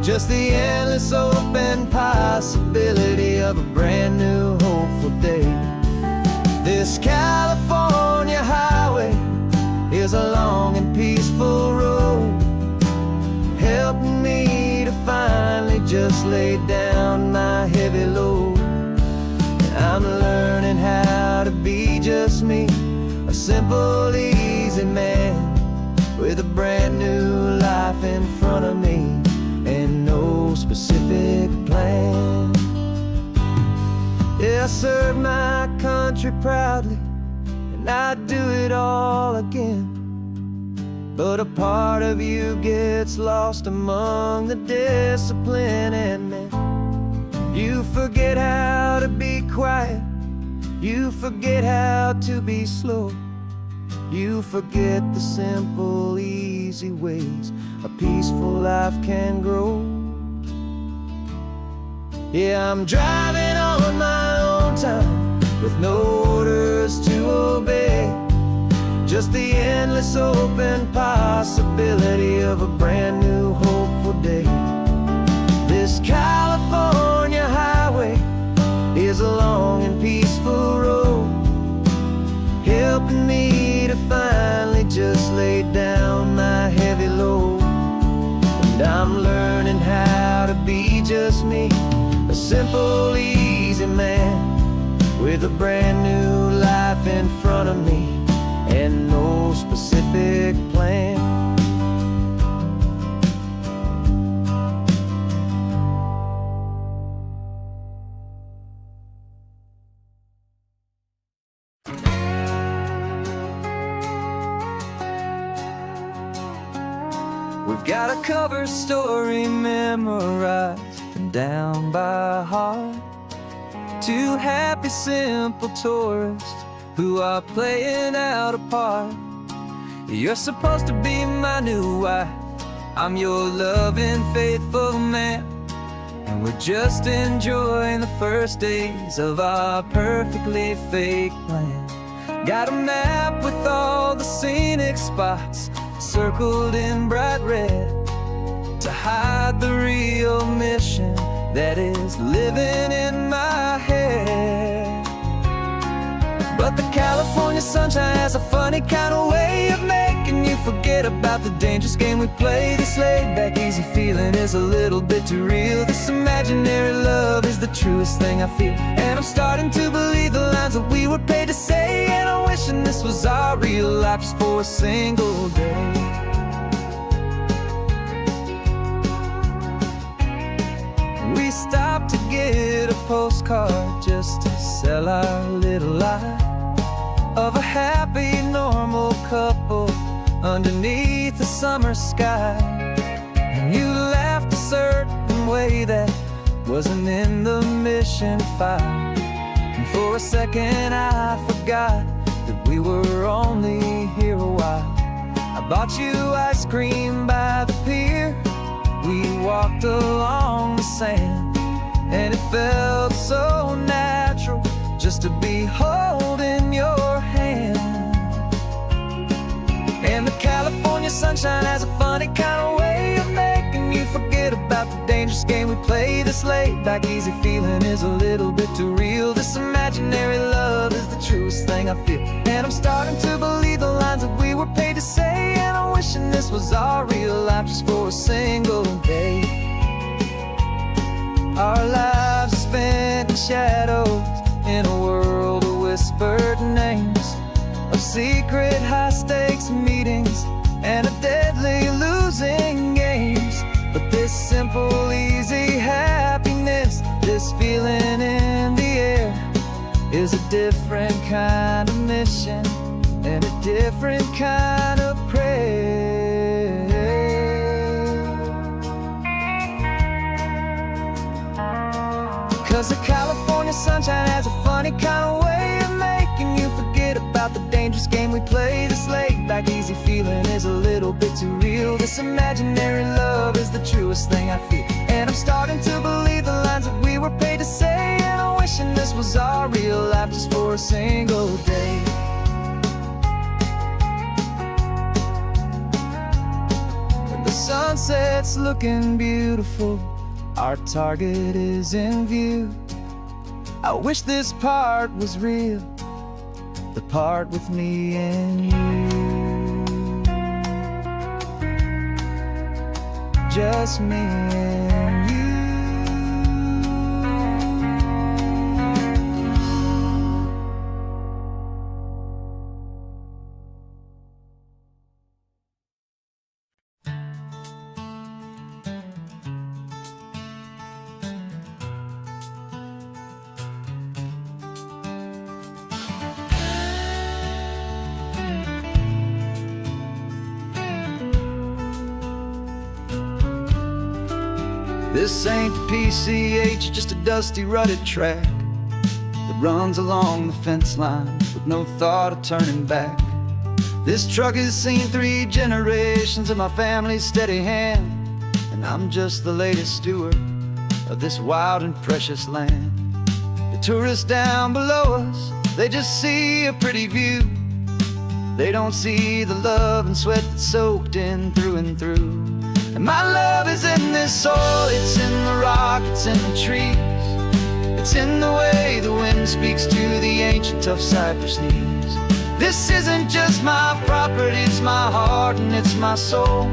just the endless open possibility of a brand new hopeful day. This California highway is a long and laid down my heavy load. I'm learning how to be just me, a simple, easy man with a brand new life in front of me and no specific plan. Yeah, I serve my country proudly, and I'd do it all again. But a part of you gets lost among the discipline, and then you forget how to be quiet, you forget how to be slow, you forget the simple, easy ways a peaceful life can grow. Yeah, I'm driving on my own time with no orders to obey, just the endless open possibility of a brand new hopeful day. This California highway is a long and peaceful road, helping me to finally just lay down my heavy load. And I'm learning how to be just me, a simple, easy man with a brand new life in front of me and no specific plan. We've got a cover story memorized and down by heart. Two happy, simple tourists who are playing out a part. You're supposed to be my new wife, I'm your loving, faithful man, and we're just enjoying the first days of our perfectly fake plan. Got a map with all the scenic spots circled in bright red to hide the real mission that is living in my head. But the California sunshine has a funny kind of way of making you forget about the dangerous game we play. This laid-back, easy feeling is a little bit too real. This imaginary love is the truest thing I feel, and I'm starting to believe the lines that we were paid to say. And I'm wishing this was our real life just for a single day. We stopped to get a postcard just to sell our little lie of a happy, normal couple underneath the summer sky. And you laughed a certain way that wasn't in the mission file, and for a second I forgot that we were only here a while. I bought you ice cream by the pier, we walked along the sand, and it felt so natural just to be holding your hand. And the California sunshine has a funny kind of way of making you forget about the dangerous game we play. This laid-back, easy feeling is a little bit too real. This imaginary love is the truest thing I feel, and I'm starting to believe the lines that we were paid to say. And I'm wishing this was our real life just for a single day. Our lives are spent in shadows, in a world of whispered names, of secret high-stakes meetings and of deadly losing games. But this simple, easy happiness, this feeling in the air, is a different kind of mission and a different kind of prayer. 'Cause the California sunshine has a funny kind of way of making you forget about the dangerous game we play. This laid-back, easy feeling is a little bit too real. This imaginary love is the truest thing I feel, and I'm starting to believe the lines that we were paid to say. And I'm wishing this was our real life just for a single day. When the sunset's looking beautiful, our target is in view. I wish this part was real, the part with me and you. Just me and you. This ain't the PCH, just a dusty, rutted track that runs along the fence line with no thought of turning back. This truck has seen 3 generations of my family's steady hand, and I'm just the latest steward of this wild and precious land. The tourists down below us, they just see a pretty view. They don't see the love and sweat that's soaked in through and through. And my love is in this soil, it's in the rock, it's in the trees. It's in the way the wind speaks to the ancient tough cypress knees. This isn't just my property, it's my heart and it's my soul.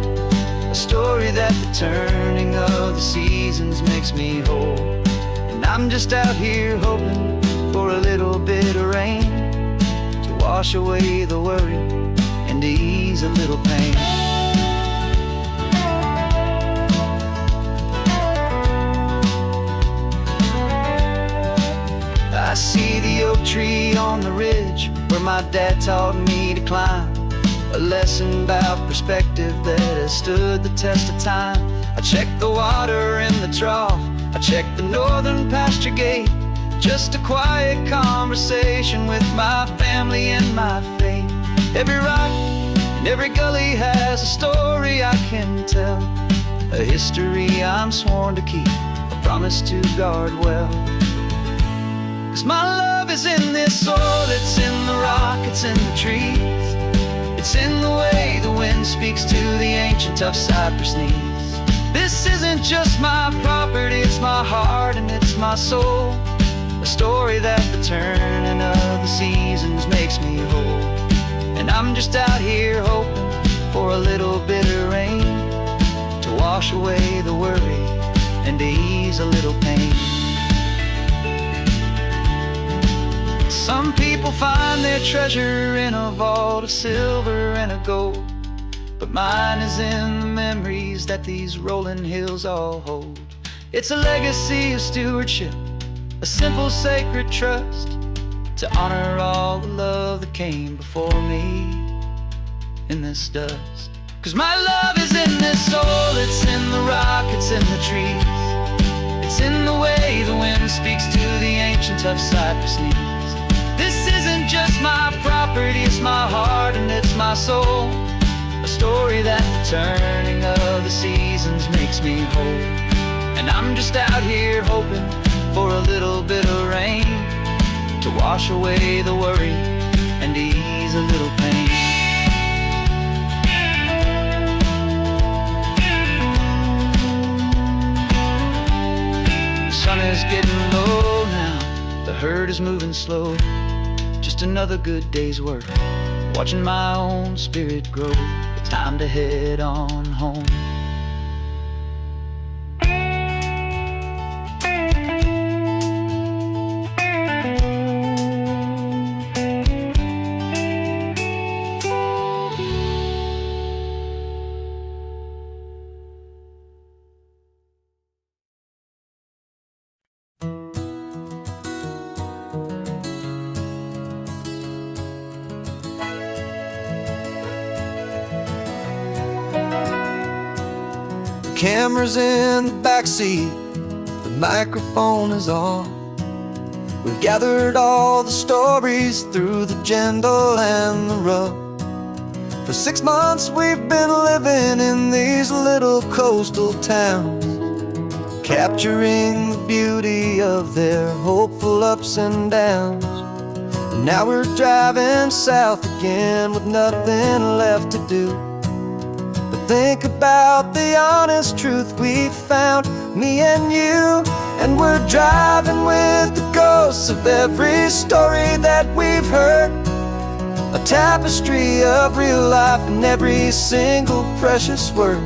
A story that the turning of the seasons makes me whole. And I'm just out here hoping for a little bit of rain to wash away the worry and to ease a little pain. I see the oak tree on the ridge where my dad taught me to climb. A lesson about perspective that has stood the test of time. I check the water in the trough, I check the northern pasture gate. Just a quiet conversation with my family and my faith. Every rock and every gully has a story I can tell, a history I'm sworn to keep, a promise to guard well. 'Cause my love is in this soil, it's in the rock, it's in the trees. It's in the way the wind speaks to the ancient tough cypress knees. This isn't just my property, it's my heart and it's my soul. A story that the turning of the seasons makes me whole. And I'm just out here hoping for a little bit of rain to wash away the worry and to ease a little pain. Some people find their treasure in a vault of silver and of gold, but mine is in the memories that these rolling hills all hold. It's a legacy of stewardship, a simple sacred trust, to honor all the love that came before me in this dust. 'Cause my love is in this soul, it's in the rock, it's in the trees. It's in the way the wind speaks to the ancient tough cypress knees. This isn't just my property, it's my heart and it's my soul. A story that the turning of the seasons makes me whole. And I'm just out here hoping for a little bit of rain to wash away the worry and ease a little pain. The sun is getting low now, the herd is moving slow. Just another good day's work, watching my own spirit grow. Time to head on home. Camera's in the backseat, the microphone is on. We've gathered all the stories through the gentle and the rough. For 6 months we've been living in these little coastal towns, capturing the beauty of their hopeful ups and downs. And now we're driving south again with nothing left to do. Think about the honest truth we found, me and you. And we're driving with the ghosts of every story that we've heard, a tapestry of real life in every single precious word.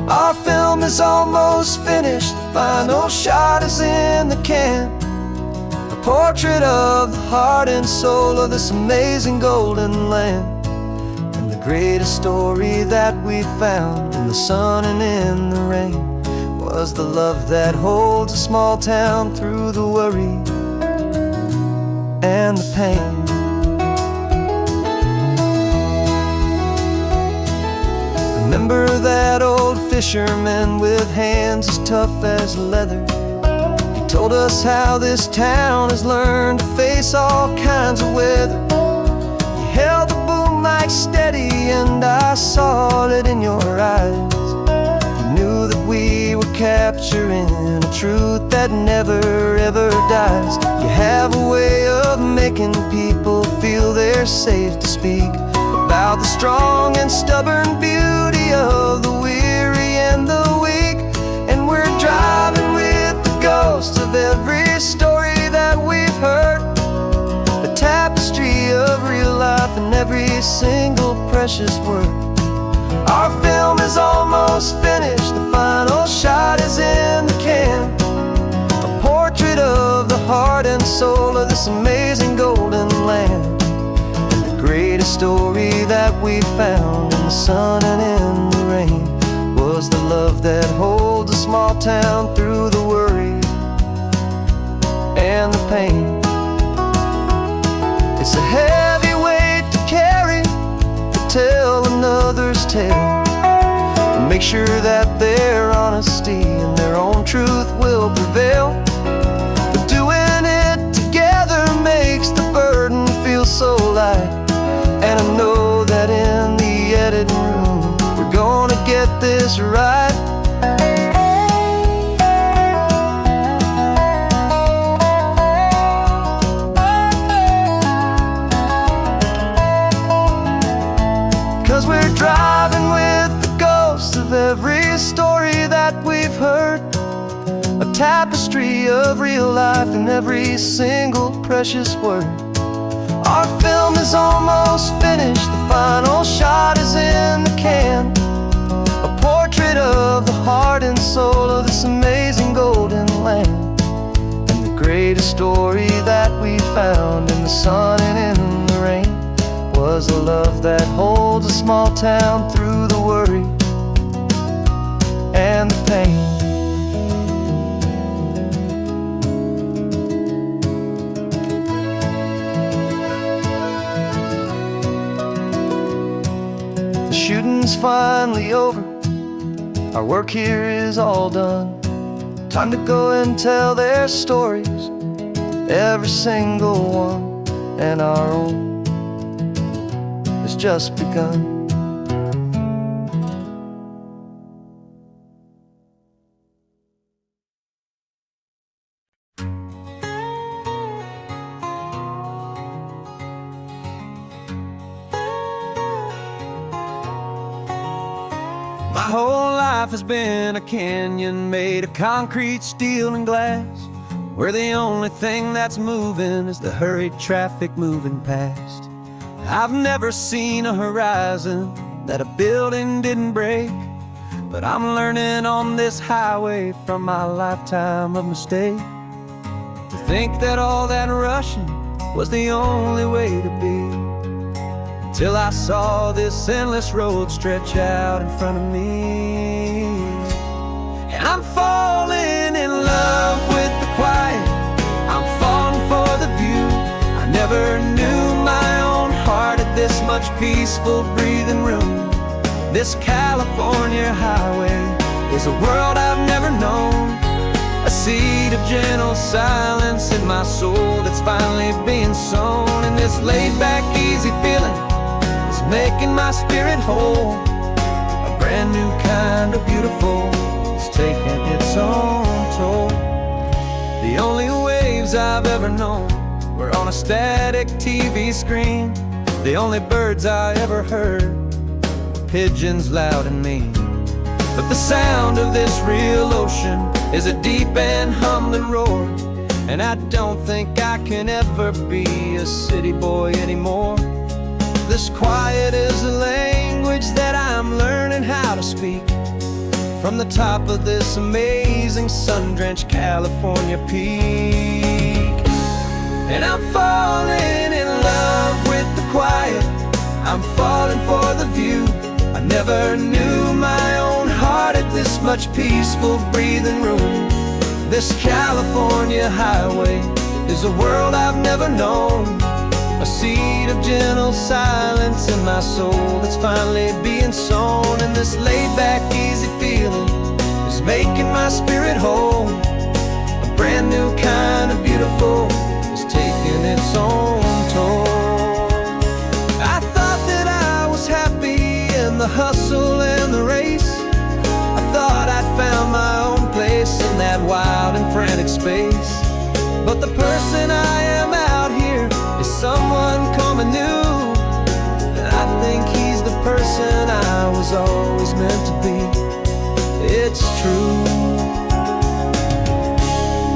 Our film is almost finished, the final shot is in the can, a portrait of the heart and soul of this amazing golden land. Greatest story that we found in the sun and in the rain was the love that holds a small town through the worry and the pain. Remember remember that old fisherman with hands as tough as leather. He told us how this town has learned to face all kinds of weather. You held the boom mic steady and I saw it in your eyes. You knew that we were capturing a truth that never ever dies. You have a way of making people feel they're safe to speak about the strong and stubborn beauty of the weary and the weak. And we're driving with the ghosts of every story that we've heard, the tapestry of real life and every single precious word. Our film is almost finished, the final shot is in the can, a portrait of the heart and soul of this amazing golden land. Greatest story that we found in the sun and in the rain was the love that holds a small town through the worry and the pain. It's a heavy weight to carry, to tell another's tale, and make sure that their honesty and their own truth will prevail. But doing it together makes the burden feel so light. And I know that in the editing room we're gonna get this right. 'Cause we're driving with the ghosts of every story that we've heard, a tapestry of real life in every single precious word. Our film is almost finished, the final shot is in the can, a portrait of the heart and soul of this amazing golden land. And the greatest story that we found in the sun and in the rain was a love that holds a small town through the worry and the pain. Shooting's finally over, our work here is all done. Time to go and tell their stories, every single one, and our own has just begun. My whole life has been a canyon made of concrete, steel, and glass, where the only thing that's moving is the hurried traffic moving past. I've never seen a horizon that a building didn't break, but I'm learning on this highway from my lifetime of mistake, to think that all that rushing was the only way to be. Till I saw this endless road stretch out in front of me. And I'm falling in love with the quiet, I'm falling for the view. I never knew my own heart had this much peaceful breathing room. This California highway is a world I've never known, a seed of gentle silence in my soul that's finally being sown. And this laid-back, easy feeling making my spirit whole, a brand new kind of beautiful is taking its own toll. The only waves I've ever known were on a static TV screen. The only birds I ever heard were pigeons loud and mean. But the sound of this real ocean is a deep and humbling roar, and I don't think I can ever be a city boy anymore. This quiet is a language that I'm learning how to speak from the top of this amazing sun-drenched California peak. And I'm falling in love with the quiet, I'm falling for the view. I never knew my own heart had this much peaceful breathing room. This California highway is a world I've never known, A seed of gentle silence in my soul that's finally being sown. And this laid-back, easy feeling is making my spirit whole. A brand new kind of beautiful is taking its own toll. I thought that I was happy in the hustle and the race. I thought I'd found my own place in that wild and frantic space. But the person I am out here is someone coming new, and I think he's the person I was always meant to be. It's true,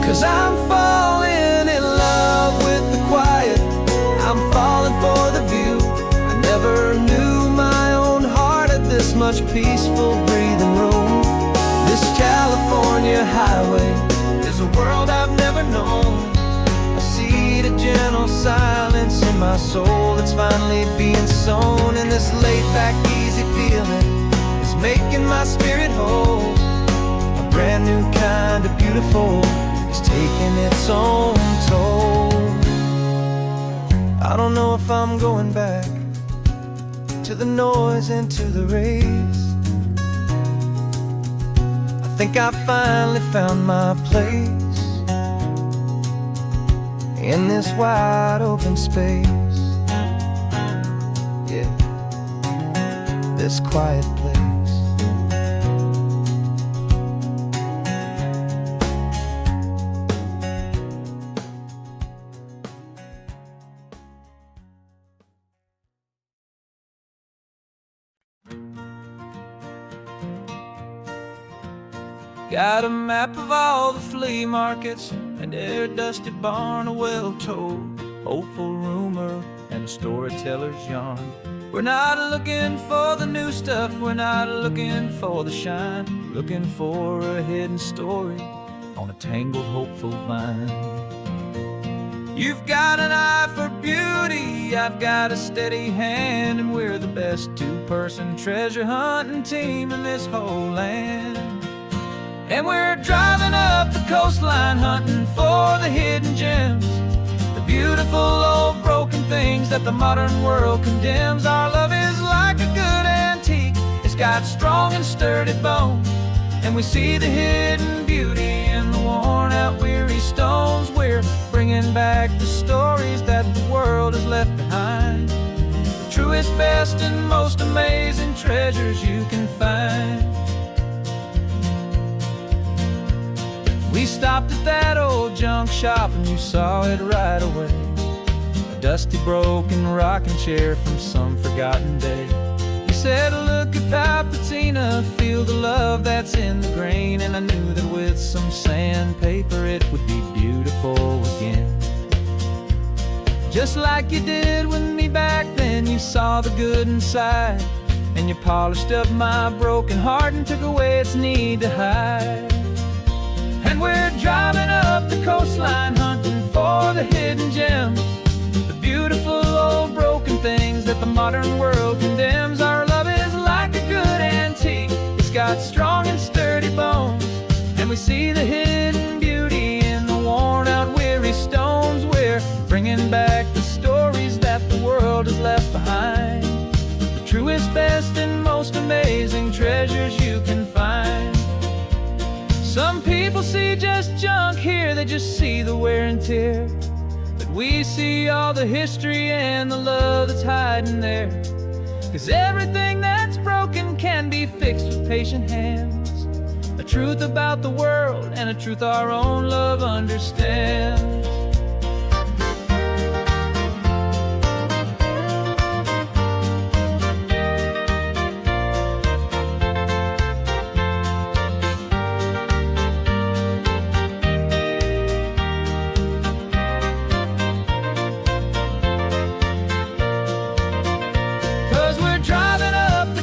'cause I'm falling in love with the quiet. I'm falling for the view. I never knew my own heart had this much peaceful breathing room. This California highway is a world I've never known. A seed of gentle silence in my soul that's finally being sown. And this laid-back, easy feeling is making my spirit whole. A brand new kind of beautiful is taking its own toll. I don't know if I'm going back to the noise and to the race. I think I finally found my place in this wide open space. Yeah, this quiet place. Got a map of all the flea markets and their dusty barn, a well-told, hopeful rumor, and a storyteller's yarn. We're not looking for the new stuff, we're not looking for the shine, looking for a hidden story on a tangled, hopeful vine. You've got an eye for beauty, I've got a steady hand, and we're the best two-person treasure hunting team in this whole land. And we're driving up the coastline hunting for the hidden gems, the beautiful old broken things that the modern world condemns. Our love is like a good antique, it's got strong and sturdy bones, and we see the hidden beauty in the worn out weary stones. We're bringing back the stories that the world has left behind, the truest, best, and most amazing treasures you can find. We stopped at that old junk shop and you saw it right away, a dusty, broken rocking chair from some forgotten day. You said, look at that patina, feel the love that's in the grain, and I knew that with some sandpaper it would be beautiful again. Just like you did with me back then, you saw the good inside, and you polished up my broken heart and took away its need to hide. And we're driving up the coastline hunting for the hidden gems, the beautiful old broken things that the modern world condemns. Our love is like a good antique, it's got strong and sturdy bones, and we see the hidden beauty in the worn out weary stones. We're bringing back the stories that the world has left behind, the truest, best, and most amazing treasures you can find. Some people see just junk here, they just see the wear and tear, but we see all the history and the love that's hiding there. 'Cause everything that's broken can be fixed with patient hands, a truth about the world and a truth our own love understands.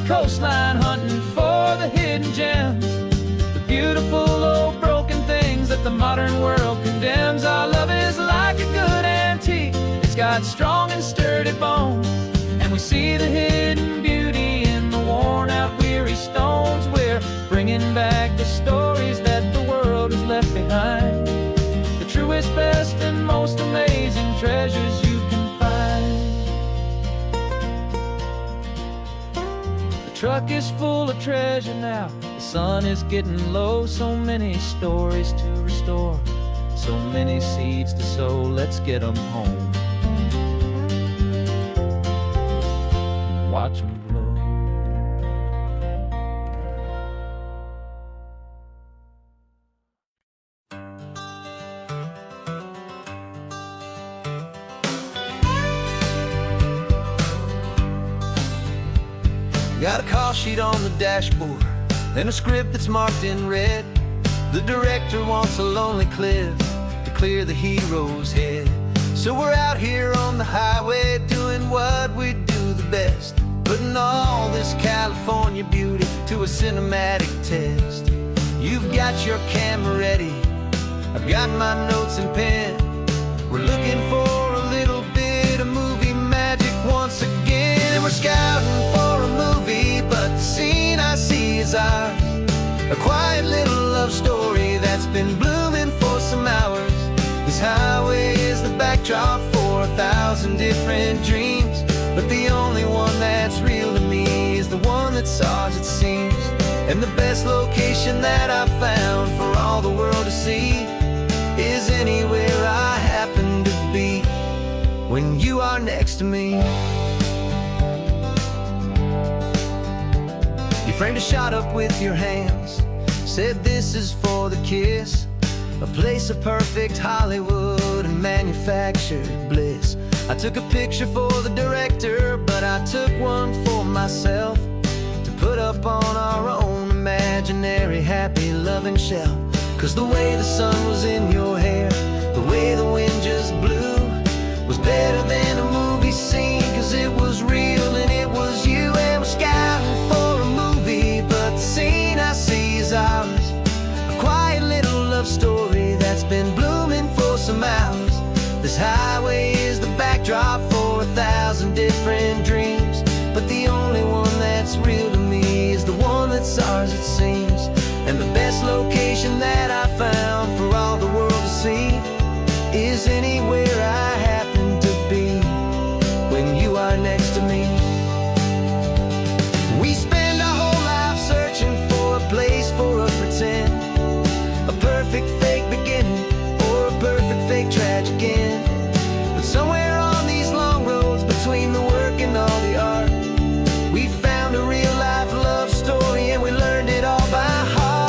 Coastline hunting for the hidden gems, the beautiful old broken things that the modern world condemns. Our love is like a good antique, it's got strong and sturdy bones, and we see the hidden beauty in the worn out weary stones. We're bringing back the stories that the world has left behind, the truest, best, and most amazing treasures you can find. truck is full of treasure now. The sun is getting low, so many stories to restore, so many seeds to sow. Let's get them home. Watch them blow. Got a call sheet on the dashboard and a script that's marked in red. The director wants a lonely cliff to clear the hero's head. So we're out here on the highway doing what we do the best, putting all this California beauty to a cinematic test. You've got your camera ready, I've got my notes and pen. We're looking for a little bit of movie magic once again. And we're scouting for a movie, but the scene I see is ours. A quiet little love story that's been blooming for some hours. This highway is the backdrop for 1,000 different dreams, but the only one that's real to me is the one that's ours, it seems. And the best location that I've found for all the world to see is anywhere I happen to be when you are next to me. You framed a shot up with your hands, said this is for the kiss, a place of perfect Hollywood and manufactured bliss. I took a picture for the director, but I took one for myself to put up on our own imaginary happy loving shelf. Cause the way the sun was in your hair, the way the wind just blew, was better than a movie scene. Cause it was real and it was you. And we're scouting for a movie, but the scene I see is ours. A quiet little love story that's been blooming for some hours. This highway is the backdrop for 1,000 different dreams, but the only one that's real to me is the one that's ours, it seems. And the best location that I found for all the world to see is anywhere I happen to be when you are next to me. We spend our whole life searching for a place for a pretend, a perfect fake beginning or a perfect fake tragic end. But somewhere on these long roads between the work and all the art, we found a real life love story and we learned it all by heart.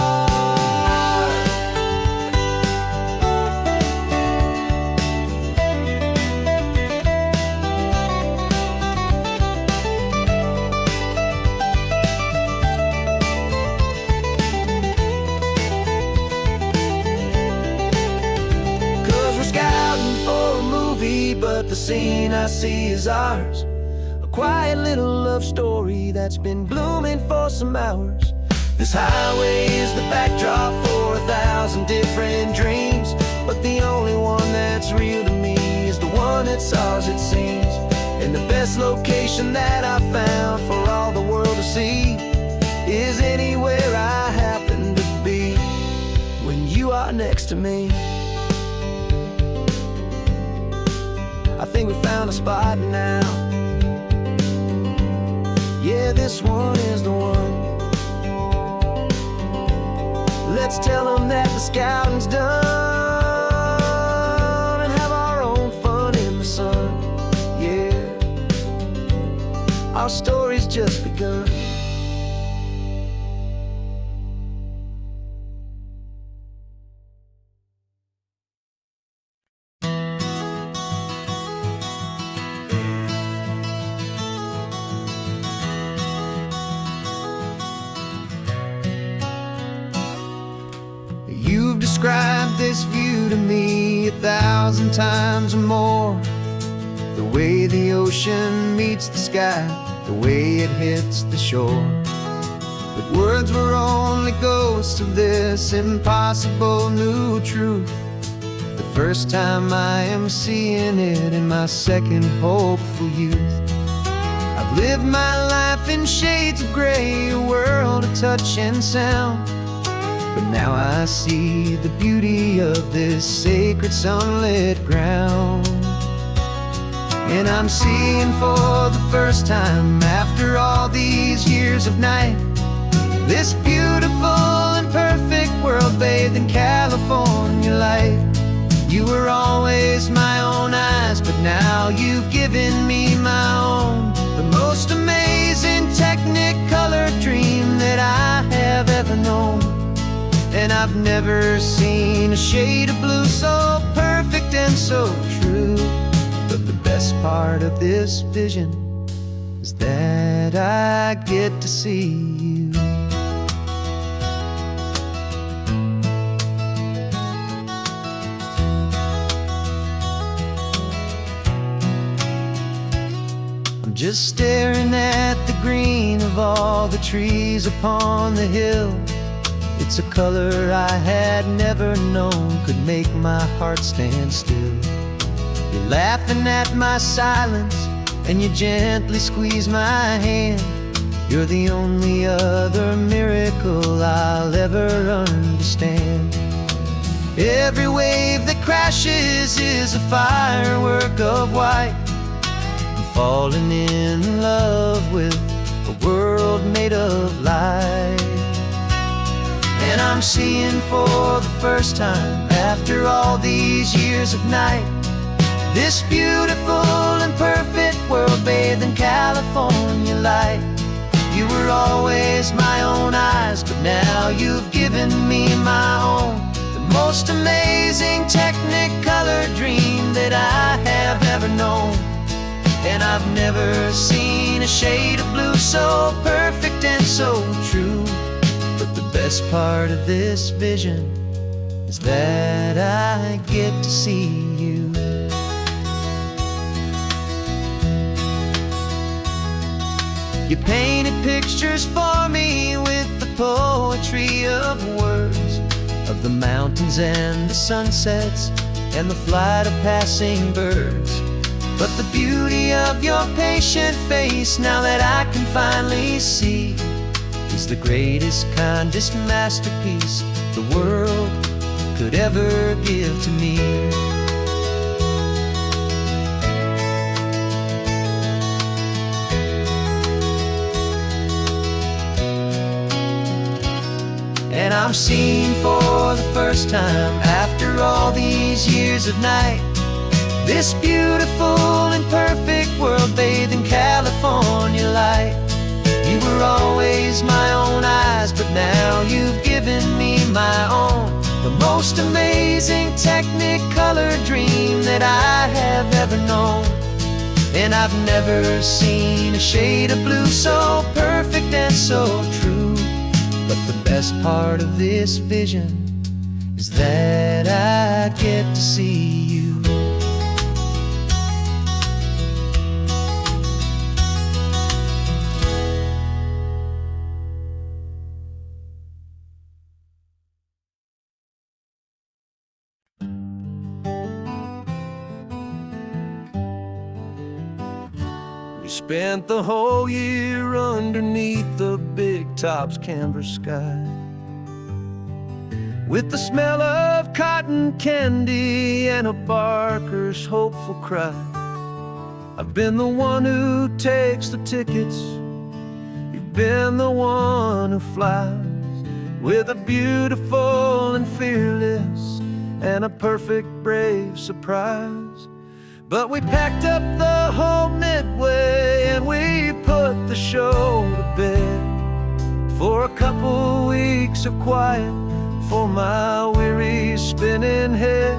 But the scene I see is ours. A quiet little love story that's been blooming for some hours. This highway is the backdrop for 1,000 different dreams, but the only one that's real to me is the one that's ours, it seems. And the best location that I found for all the world to see is anywhere I happen to be when you are next to me. I think we found a spot now. Yeah, this one is the one. Let's tell them that the scouting's done and have our own fun in the sun. Yeah, our story's just begun. You've described this view to me 1,000 times or more. The way the ocean meets the sky, the way it hits the shore. But words were only ghosts of this impossible new truth. The first time I am seeing it in my second hopeful youth. I've lived my life in shades of gray, a world of touch and sound. But now I see the beauty of this sacred sunlit ground. And I'm seeing for the first time after all these years of night, this beautiful and perfect world bathed in California light. You were always my own eyes, but now you've given me my own. The most amazing technicolor dream that I have ever known. And I've never seen a shade of blue so perfect and so true. But the best part of this vision is that I get to see you. I'm just staring at the green of all the trees upon the hill. It's a color I had never known could make my heart stand still. You're laughing at my silence, and you gently squeeze my hand. You're the only other miracle I'll ever understand. Every wave that crashes is a firework of white. I'm falling in love with a world made of light. And I'm seeing for the first time after all these years of night, this beautiful and perfect world bathed in California light. You were always my own eyes, but now you've given me my own. The most amazing technicolor dream that I have ever known. And I've never seen a shade of blue so perfect and so true. But the best part of this vision is that I get to see you. You painted pictures for me with the poetry of words, of the mountains and the sunsets and the flight of passing birds. But the beauty of your patient face, now that I can finally see, is the greatest, kindest masterpiece the world could ever give to me. And I'm seeing for the first time after all these years of night, this beautiful and perfect world bathed in California light. You were always my own eyes, but now you've given me my own. The most amazing technicolor dream that I have ever known. And I've never seen a shade of blue so perfect and so true. But the best part of this vision is that I get to see you. We spent the whole year underneath the big top's canvas sky, with the smell of cotton candy and a barker's hopeful cry. I've been the one who takes the tickets, you've been the one who flies, with a beautiful and fearless and a perfect brave surprise. But we packed up the whole Midway and we put the show to bed, for a couple weeks of quiet for my weary spinning head.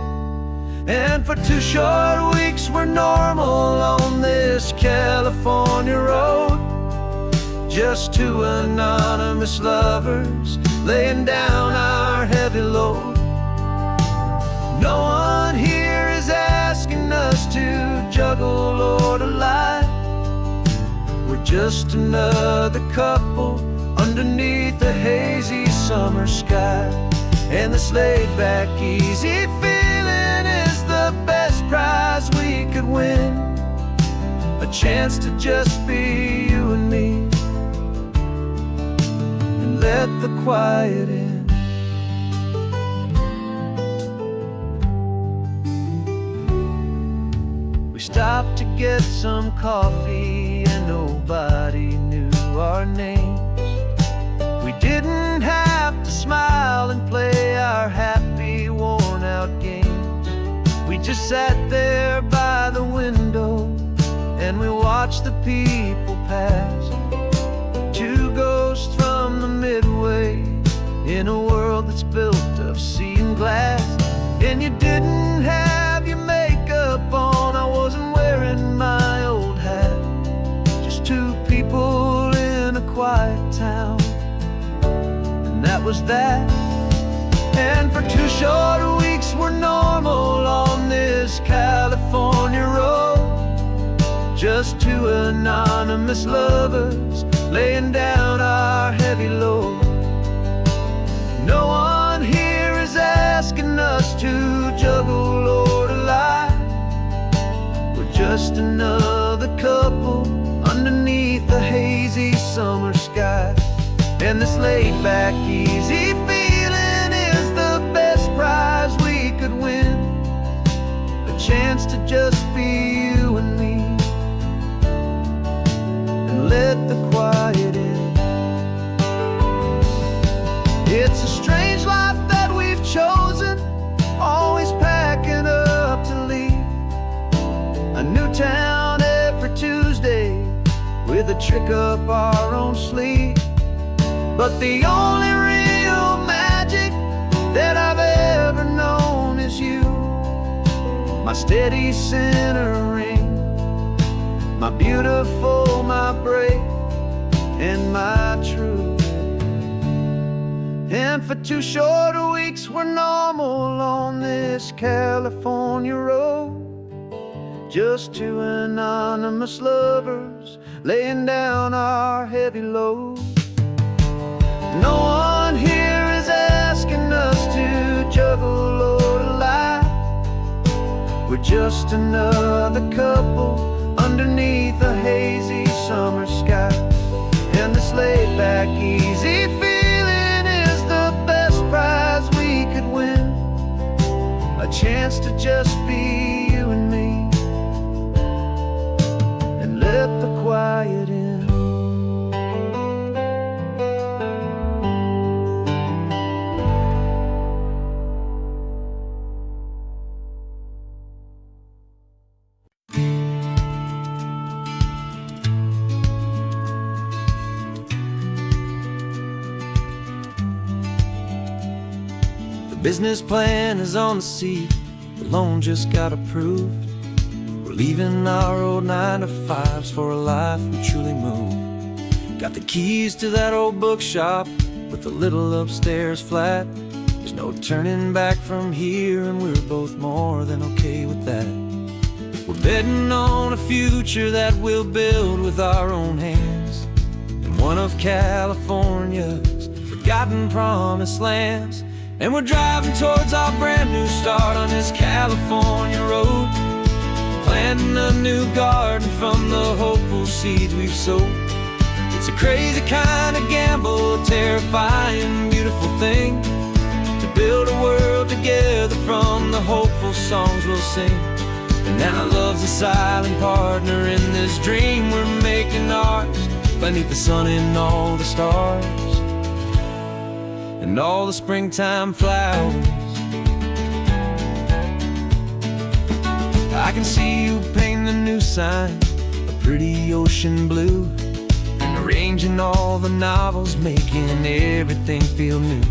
And for 2 short weeks we're normal on this California road, just 2 anonymous lovers laying down our heavy load. No one here is asking us to juggle or to lie. We're just another couple underneath a hazy summer sky. And this laid-back, easy feeling is the best prize we could win, a chance to just be you and me, and let the quiet in. stopped to get some coffee and nobody knew our names. We didn't have to smile and play our happy, worn-out games. We just sat there by the window and we watched the people pass. Two ghosts from the Midway in a world that's built of sea and glass. And you didn't have your makeup on, I wasn't wearing my old hat. Just two people in a quiet town, and that was that. And for 2 short weeks we're normal on this California road. Just two anonymous lovers laying down our heavy load. No one here is asking us to juggle or to lie. We're just another couple underneath the hazy summer sky. And this laid-back, easy feeling is the best prize we could win. A chance to just be you and me, and let the quiet in. It's a strange life that we've chosen, always packing up to leave. A new town every Tuesday with a trick up our own sleeve. But the only real magic that I've ever known is you, my steady centering, my beautiful, my brave, and my true. And for 2 short weeks we're normal on this California road. Just two anonymous lovers laying down our heavy load. No one here is asking us to juggle or to lie. We're just another couple underneath a hazy summer sky. And this laid-back, easy feeling is the best prize we could win. A chance to just be you and me, and let the quiet in. Business plan is on the seat, the loan just got approved. We're leaving our old 9-to-5s for a life we truly moved. Got the keys to that old bookshop with the little upstairs flat. There's no turning back from here, and we're both more than okay with that. We're betting on a future that we'll build with our own hands, in one of California's forgotten promised lands. And we're driving towards our brand new start on this California road, planting a new garden from the hopeful seeds we've sowed. It's a crazy kind of gamble, a terrifying, beautiful thing, to build a world together from the hopeful songs we'll sing. And now love's a silent partner in this dream we're making ours, beneath the sun and all the stars and all the springtime flowers. I can see you painting a new sign, a pretty ocean blue, and arranging all the novels, making everything feel new.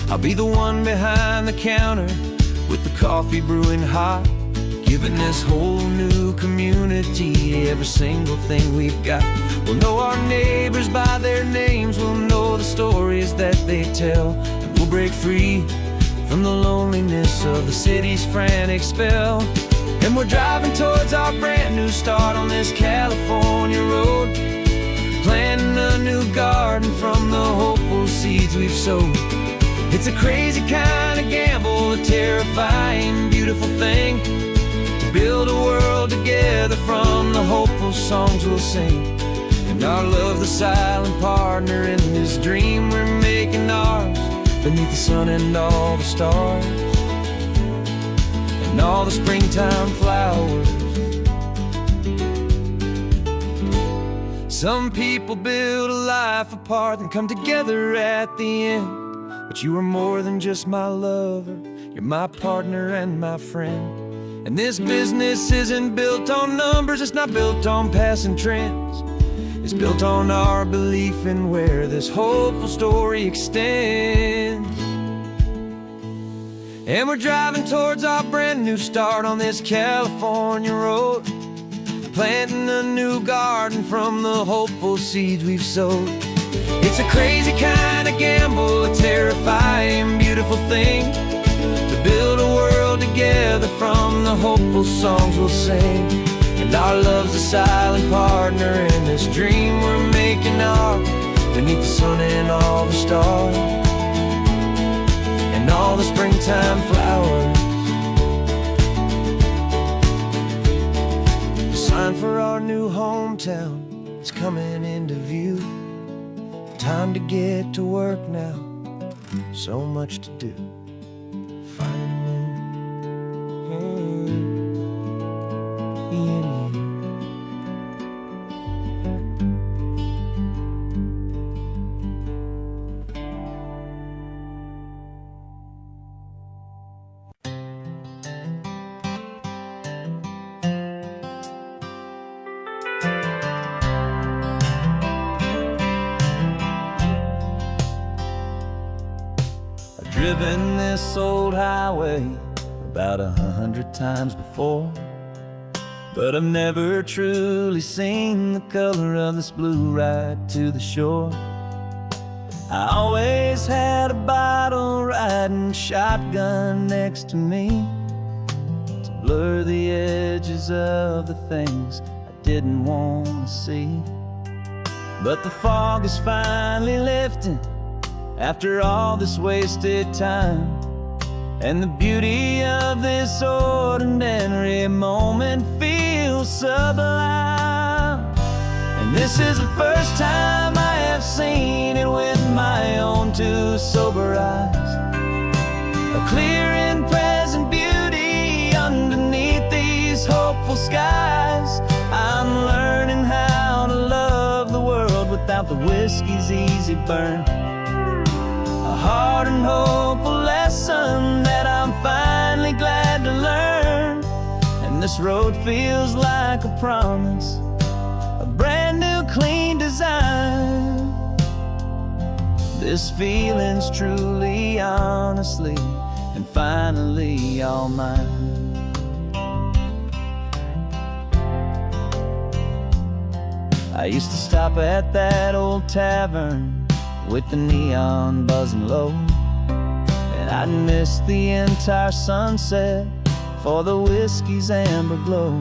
I'll be the one behind the counter with the coffee brewing hot, giving this whole new community every single thing we've got. We'll know our neighbors by their names, we'll know the stories that they tell, and we'll break free from the loneliness of the city's frantic spell. And we're driving towards our brand new start on this California road, planting a new garden from the hopeful seeds we've sowed. It's a crazy kind of gamble, a terrifying, beautiful thing, to build a world together from the hopeful songs we'll sing. And our love's the silent partner in this dream we're making ours, beneath the sun and all the stars and all the springtime flowers. Some people build a life apart and come together at the end, but you are more than just my lover, you're my partner and my friend. And this business isn't built on numbers, it's not built on passing trends. It's built on our belief in where this hopeful story extends. And we're driving towards our brand new start on this California road, planting a new garden from the hopeful seeds we've sowed. It's a crazy kind of gamble, a terrifying, beautiful thing, to build a world together from the hopeful songs we'll sing. And our love's a silent partner in this dream we're making ours, beneath the sun and all the stars, and all the springtime flowers. The sign for our new hometown is coming into view. Time to get to work now, so much to do. Driven this old highway about 100 times before, but I've never truly seen the color of this blue right to the shore. I always had a bottle riding shotgun next to me to blur the edges of the things I didn't want to see. But the fog is finally lifting after all this wasted time, and the beauty of this ordinary moment feels sublime. And this is the first time I have seen it with my own two sober eyes, a clear and present beauty underneath these hopeful skies. I'm learning how to love the world without the whiskey's easy burn, a hard and hopeful lesson that I'm finally glad to learn. And this road feels like a promise, a brand new clean design. This feeling's truly, honestly, and finally all mine. I used to stop at that old tavern with the neon buzzing low, and I'd miss the entire sunset for the whiskey's amber glow.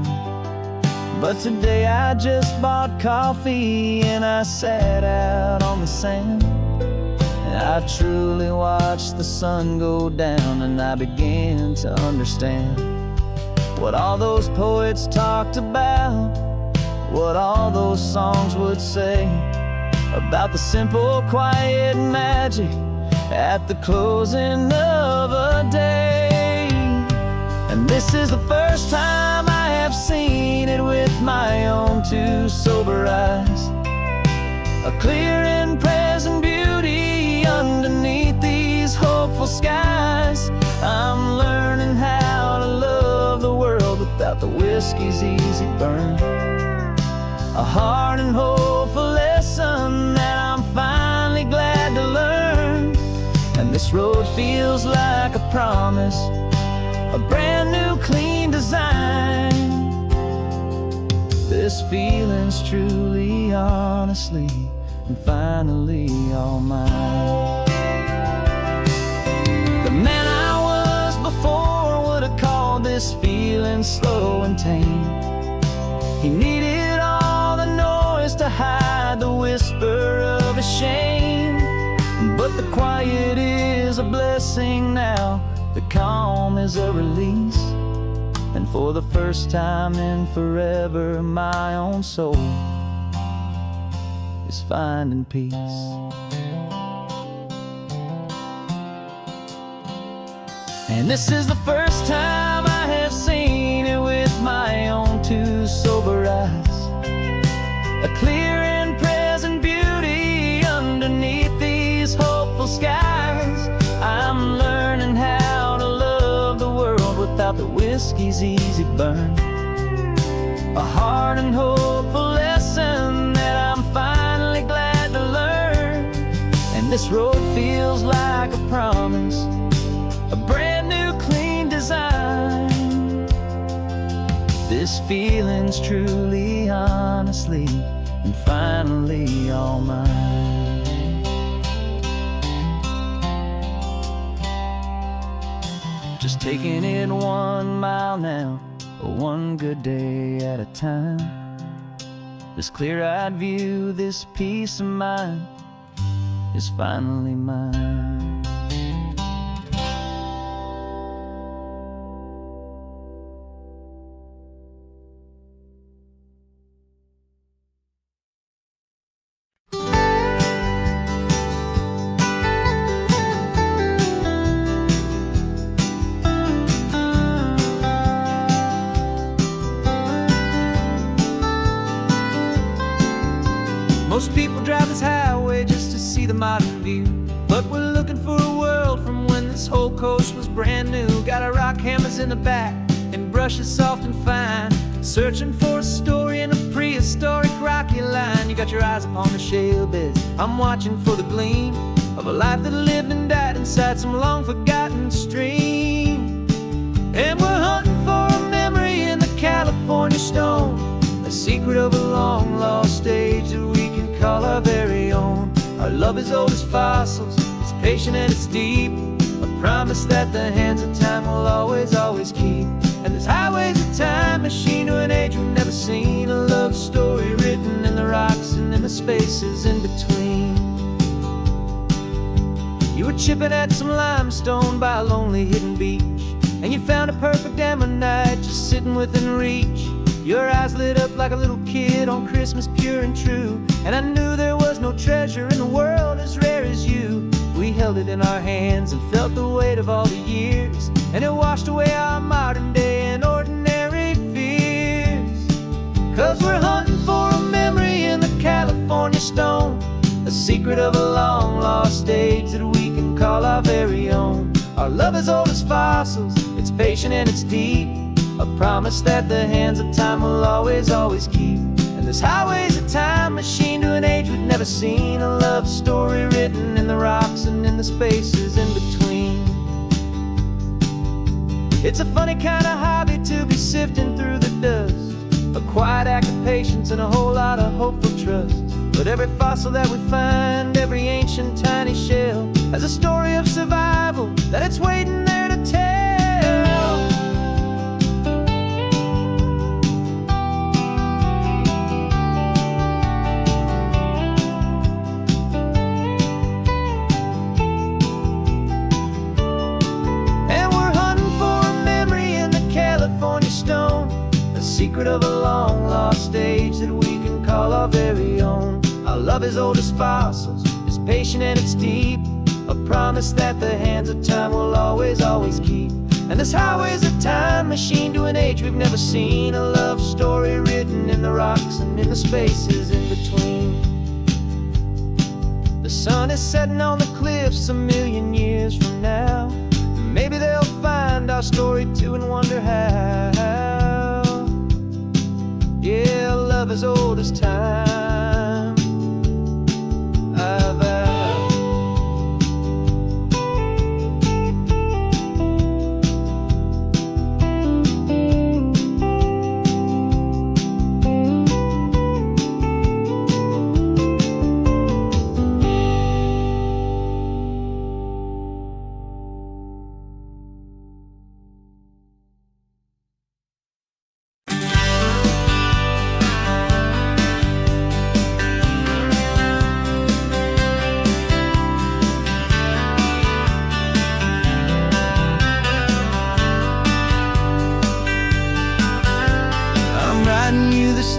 But today I just bought coffee and I sat out on the sand, and I truly watched the sun go down, and I began to understand what all those poets talked about, what all those songs would say about the simple, quiet magic at the closing of a day. And this is the first time I have seen it with my own two sober eyes, a clear and present beauty underneath these hopeful skies. I'm learning how to love the world without the whiskey's easy burn, a hard and hopeful lesson that I'm finally glad to learn. And this road feels like a promise, a brand new clean design. This feeling's truly, honestly, and finally all mine. The man I was before would have called this feeling slow and tame. He needed all the noise to hide the whisper of his shame, but the quiet is a blessing now, the calm is a release, and for the first time in forever my own soul is finding peace. And this is the first time I have seen it with my own two sober eyes, a clear and memories easy burn. A hard and hopeful lesson that I'm finally glad to learn. And this road feels like a promise, a brand new clean design. This feeling's truly, honestly, and finally all mine. Just taking it 1 mile now, one good day at a time. This clear-eyed view, this peace of mind is finally mine. Most people drive this highway just to see the modern view, but we're looking for a world from when this whole coast was brand new. Got our rock hammers in the back and brushes soft and fine, searching for a story in a prehistoric rocky line. You got your eyes upon the shale beds, I'm watching for the gleam of a life that lived and died inside some long forgotten stream. And we're hunting for a memory in the California stone, a secret of a long lost age that we can call our very own. Our love is old as fossils, it's patient and it's deep, a promise that the hands of time will always, always keep. And this highway's a time machine to an age we've never seen, a love story written in the rocks and in the spaces in between. You were chipping at some limestone by a lonely hidden beach, and you found a perfect ammonite just sitting within reach. Your eyes lit up like a little kid on Christmas, pure and true, and I knew there was no treasure in the world as rare as you. We held it in our hands and felt the weight of all the years, and it washed away our modern day and ordinary fears. 'Cause we're hunting for a memory in the California stone, a secret of a long lost age that we can call our very own. Our love is old as fossils, it's patient and it's deep, a promise that the hands of time will always, always keep. And this highway's a time machine to an age we've never seen, a love story written in the rocks and in the spaces in between. It's a funny kind of hobby to be sifting through the dust, a quiet act of patience and a whole lot of hopeful trust. But every fossil that we find, every ancient tiny shell, has a story of survival that it's waiting there to tell. Secret of a long lost age that we can call our very own. Our love is old as fossils, it's patient and it's deep, a promise that the hands of time will always, always keep. And this highway's a time machine to an age we've never seen, a love story written in the rocks and in the spaces in between. The sun is setting on the cliffs a million years from now, maybe they'll find our story too and wonder how. Yeah, love as old as time, I vow.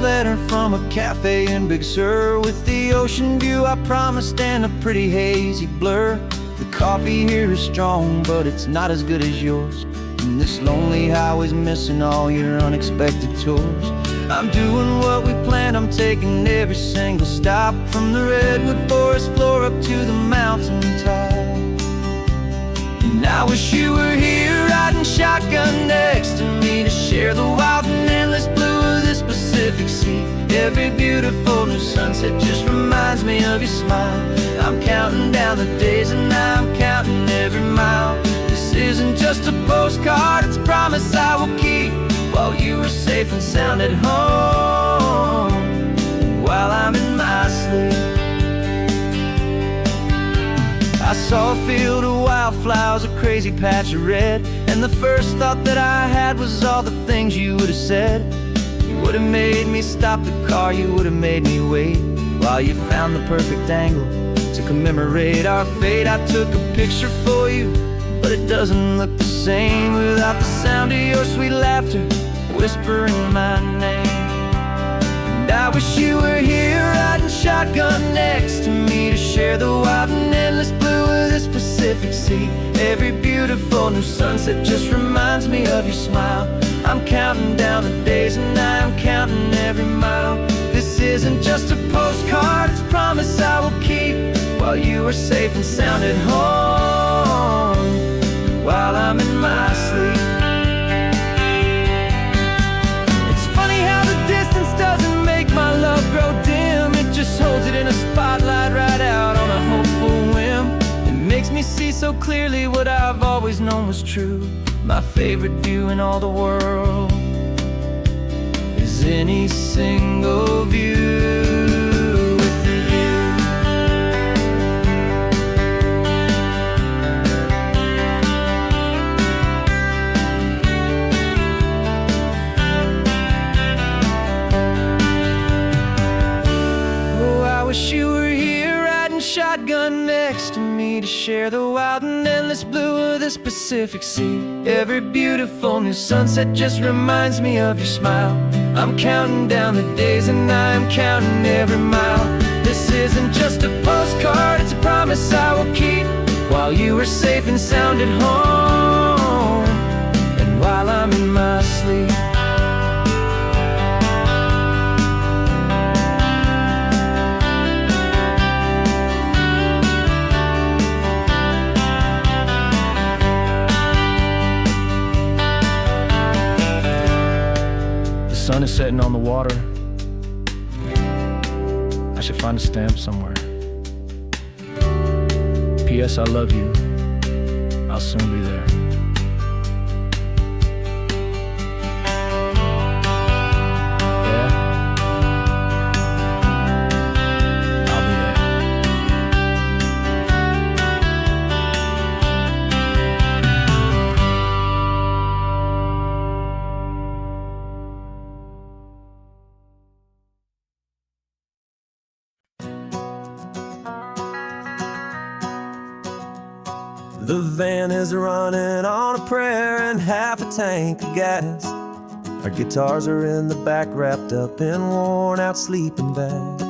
Letter from a cafe in Big Sur, with the ocean view I promised and a pretty hazy blur. The coffee here is strong, but it's not as good as yours, and this lonely highway's missing all your unexpected tours. I'm doing what we planned, I'm taking every single stop, from the redwood forest floor up to the mountain top. And And I wish you were here riding shotgun next to me to share the wild and endless blue of this Pacific Sea. Every beautiful new sunset just reminds me of your smile. I'm counting down the days and I'm counting every mile. This isn't just a postcard, it's a promise I will keep, while you are safe and sound at home, while I'm in my sleep. I saw a field of wildflowers, a crazy patch of red, and the first thought that I had was all the things you would have said. You would have made me stop the car, you would have made me wait, while you found the perfect angle to commemorate our fate. I took a picture for you, but it doesn't look the same without the sound of your sweet laughter whispering my name. And I wish you were here riding shotgun next to me to share the wild and endless blue of this Pacific Sea. Every beautiful new sunset just reminds me of your smile. I'm counting down the days and I'm counting every mile. This isn't just a postcard, it's a promise I will keep, while you are safe and sound at home, while I'm in my sleep. It's funny how the distance doesn't make my love grow dim. It just holds it in a spotlight right out on a hopeful whim. It makes me see so clearly what I've always known was true. My favorite view in all the world is any single view. Wish you were here riding shotgun next to me to share the wild and endless blue of this Pacific Sea. Every beautiful new sunset just reminds me of your smile. I'm counting down the days and I'm counting every mile. This isn't just a postcard, it's a promise I will keep, while you are safe and sound at home, and while I'm in my sleep. The sun is setting on the water. I should find a stamp somewhere. P.S. I love you. I'll soon be there. Yeah? I'll be there. The van is running on a prayer and half a tank of gas. Our guitars are in the back, wrapped up in worn-out sleeping bags.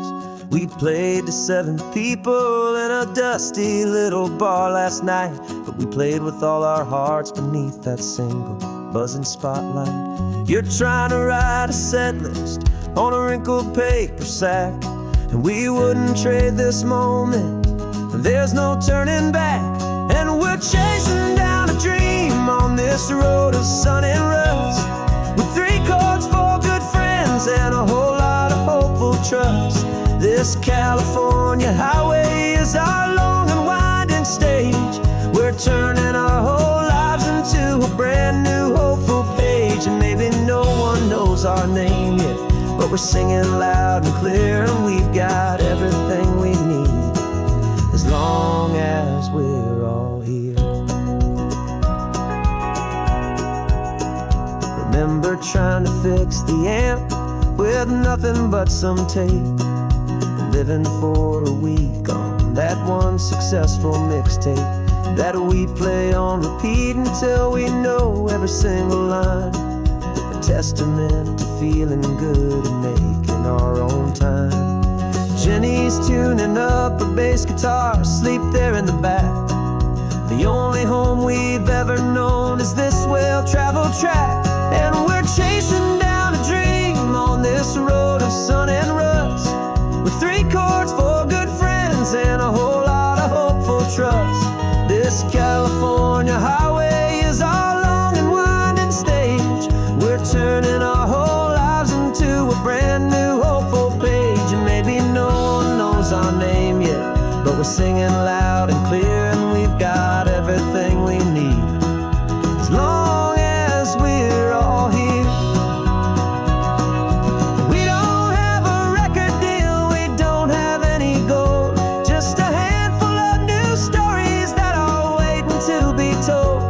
We played to 7 people in a dusty little bar last night, but we played with all our hearts beneath that single buzzing spotlight. You're trying to write a set list on a wrinkled paper sack, and we wouldn't trade this moment. There's no turning back. And we're chasing down a dream on this road of sun and rust, with 3 chords, 4 good friends, and a whole lot of hopeful trust. This California highway is our long and winding stage. We're turning our whole lives into a brand new hopeful page. And maybe no one knows our name yet, but we're singing loud and clear, and we've got everything we need, as long as we're all here. Remember trying to fix the amp with nothing but some tape, and living for a week on that one successful mixtape that we play on repeat until we know every single line. A testament to feeling good and making our own time. Jenny's tuning up her bass guitar, asleep there in the back. The only home we've ever known is this well-traveled track. And we're chasing down a dream on this road of sun and rust, with 3 chords, 4 good friends, and a whole lot of hopeful trust. This California we're singing loud and clear, and we've got everything we need, as long as we're all here. We don't have a record deal, we don't have any gold, just a handful of new stories that are waiting to be told.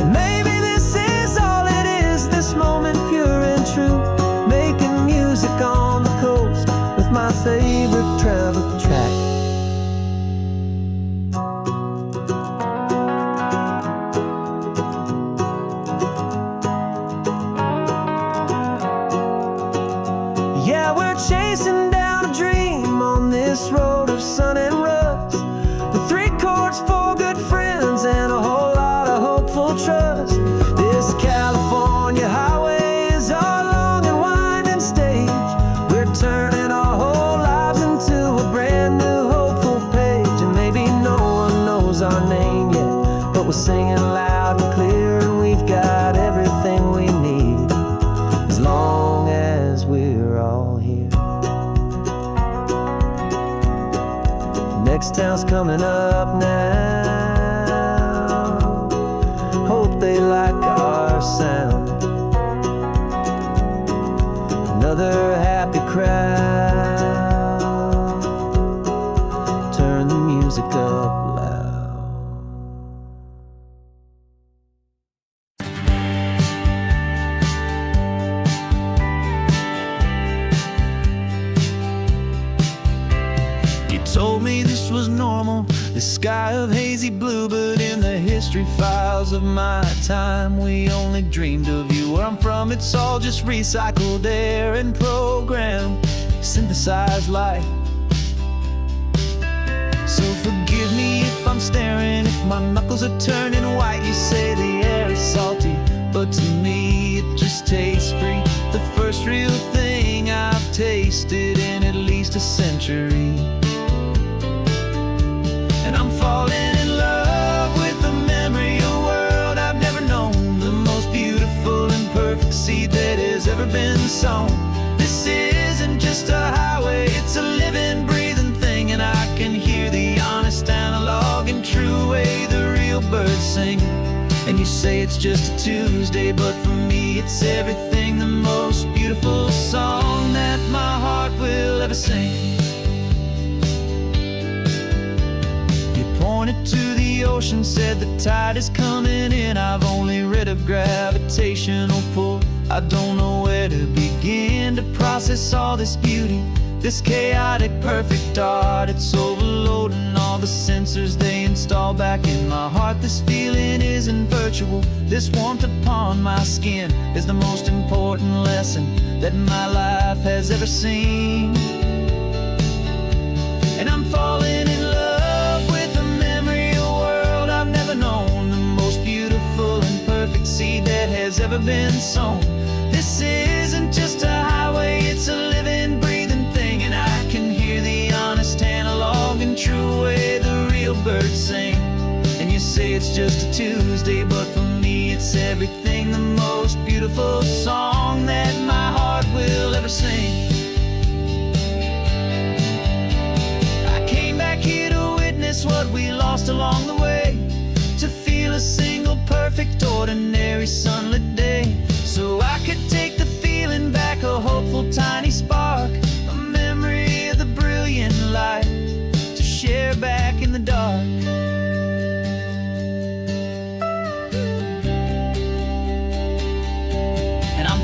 And maybe this is all it is, this moment pure and true, making music on the coast with my favorite travel track. Yeah, we're chasing down a dream on this road of sun and rust, with 3 chords, 4 good friends, and a whole lot of hopeful trust. This California highway is our long and winding stage. We're turning our whole lives into a brand new hopeful page. And maybe no one knows our name yet, but we're singing loud and clear, and we've got everything we need, as long as we're all here. Next town's coming up now, hope they like our sound. Another happy crowd, turn the music up loud. You told me this was normal, this sky of hazy blue, but in the history files of my time, we only dreamed of you. Where I'm from, it's all just recycled air and programmed, synthesized light. So forgive me if I'm staring, if my knuckles are turning white. You say the air is salty, but to me it just tastes free. The first real thing I've tasted in at least a century. And I'm falling in love with the memory of a world I've never known, the most beautiful and perfect seed that has ever been sown. This isn't just a highway, it's a living, breathing thing, and I can hear the honest, analog, and true way the real birds sing. And you say it's just a Tuesday, but for me it's everything, the most beautiful song that my heart will ever sing. Pointed to the ocean, said the tide is coming in. I've only read of gravitational pull, I don't know where to begin to process all this beauty, this chaotic perfect art. It's overloading all the sensors they install back in my heart. This feeling isn't virtual, this warmth upon my skin is the most important lesson that my life has ever seen. And I'm falling in love with a memory of a world I've never known, the most beautiful and perfect seed that has ever been sown. This isn't just a highway, it's a living, breathing thing, and I can hear the honest, analog, and true way the real birds sing. And you say it's just a Tuesday, but for me it's everything, the most beautiful song that my heart will ever sing. What we lost along the way, to feel a single perfect ordinary sunlit day, so I could take the feeling back, a hopeful tiny spark, a memory of the brilliant light to share back in the dark. And I'm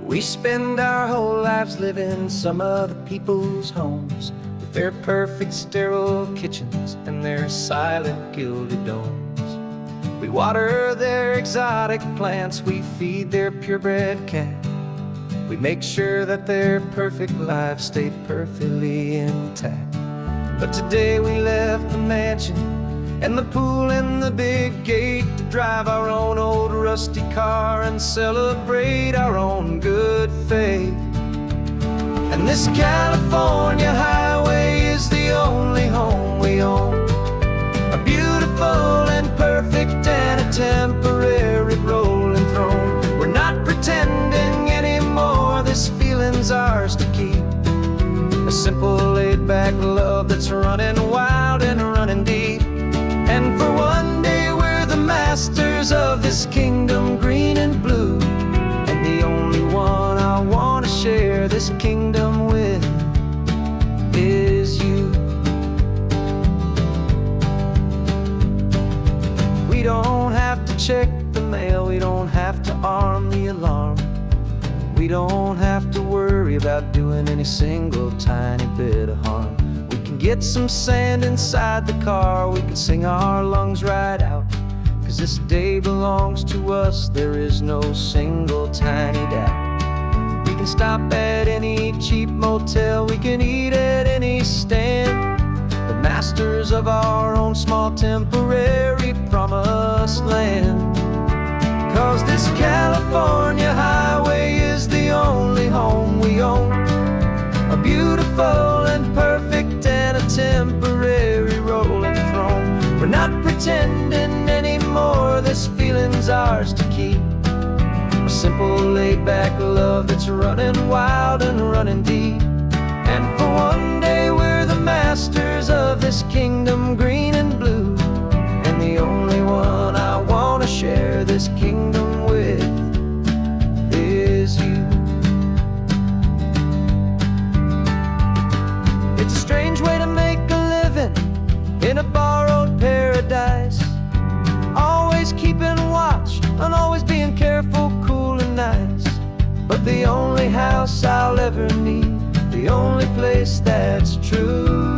We spend our whole lives living some other people's homes, with their perfect sterile kitchens and their silent gilded domes. We water their exotic plants, we feed their purebred cat. We make sure that their perfect lives stay perfectly intact. But today we left the mansion and the pool and the big gate to drive our own old rusty car and celebrate our own good faith. And this California highway is the only home we own, a beautiful and perfect and a temporary rolling throne. We're not pretending anymore, this feeling's ours to keep, a simple laid-back love that's running wild and running deep. And for one day we're the masters of this kingdom green and blue, and the only one I want to share this kingdom with is you. We don't have to check the mail, we don't have to arm the alarm, we don't have to worry about doing any single tiny bit of harm. We can get some sand inside the car, we can sing our lungs right out, 'cause this day belongs to us, there is no single tiny doubt. We can stop at any cheap motel, we can eat at any stand, the masters of our own small temporary promised land. 'Cause this California highway is the only home we own, a beautiful and perfect and a temporary rolling throne. We're not pretending anymore, this feeling's ours to keep, a simple laid-back love that's running wild and running deep. And for one day we're the masters of this kingdom green and blue, and the only one I want to share this kingdom with is you. It's a strange way to make a living in a borrowed paradise, always keeping watch and always being careful, cool and nice. But the only house I'll ever need, the only place that's true,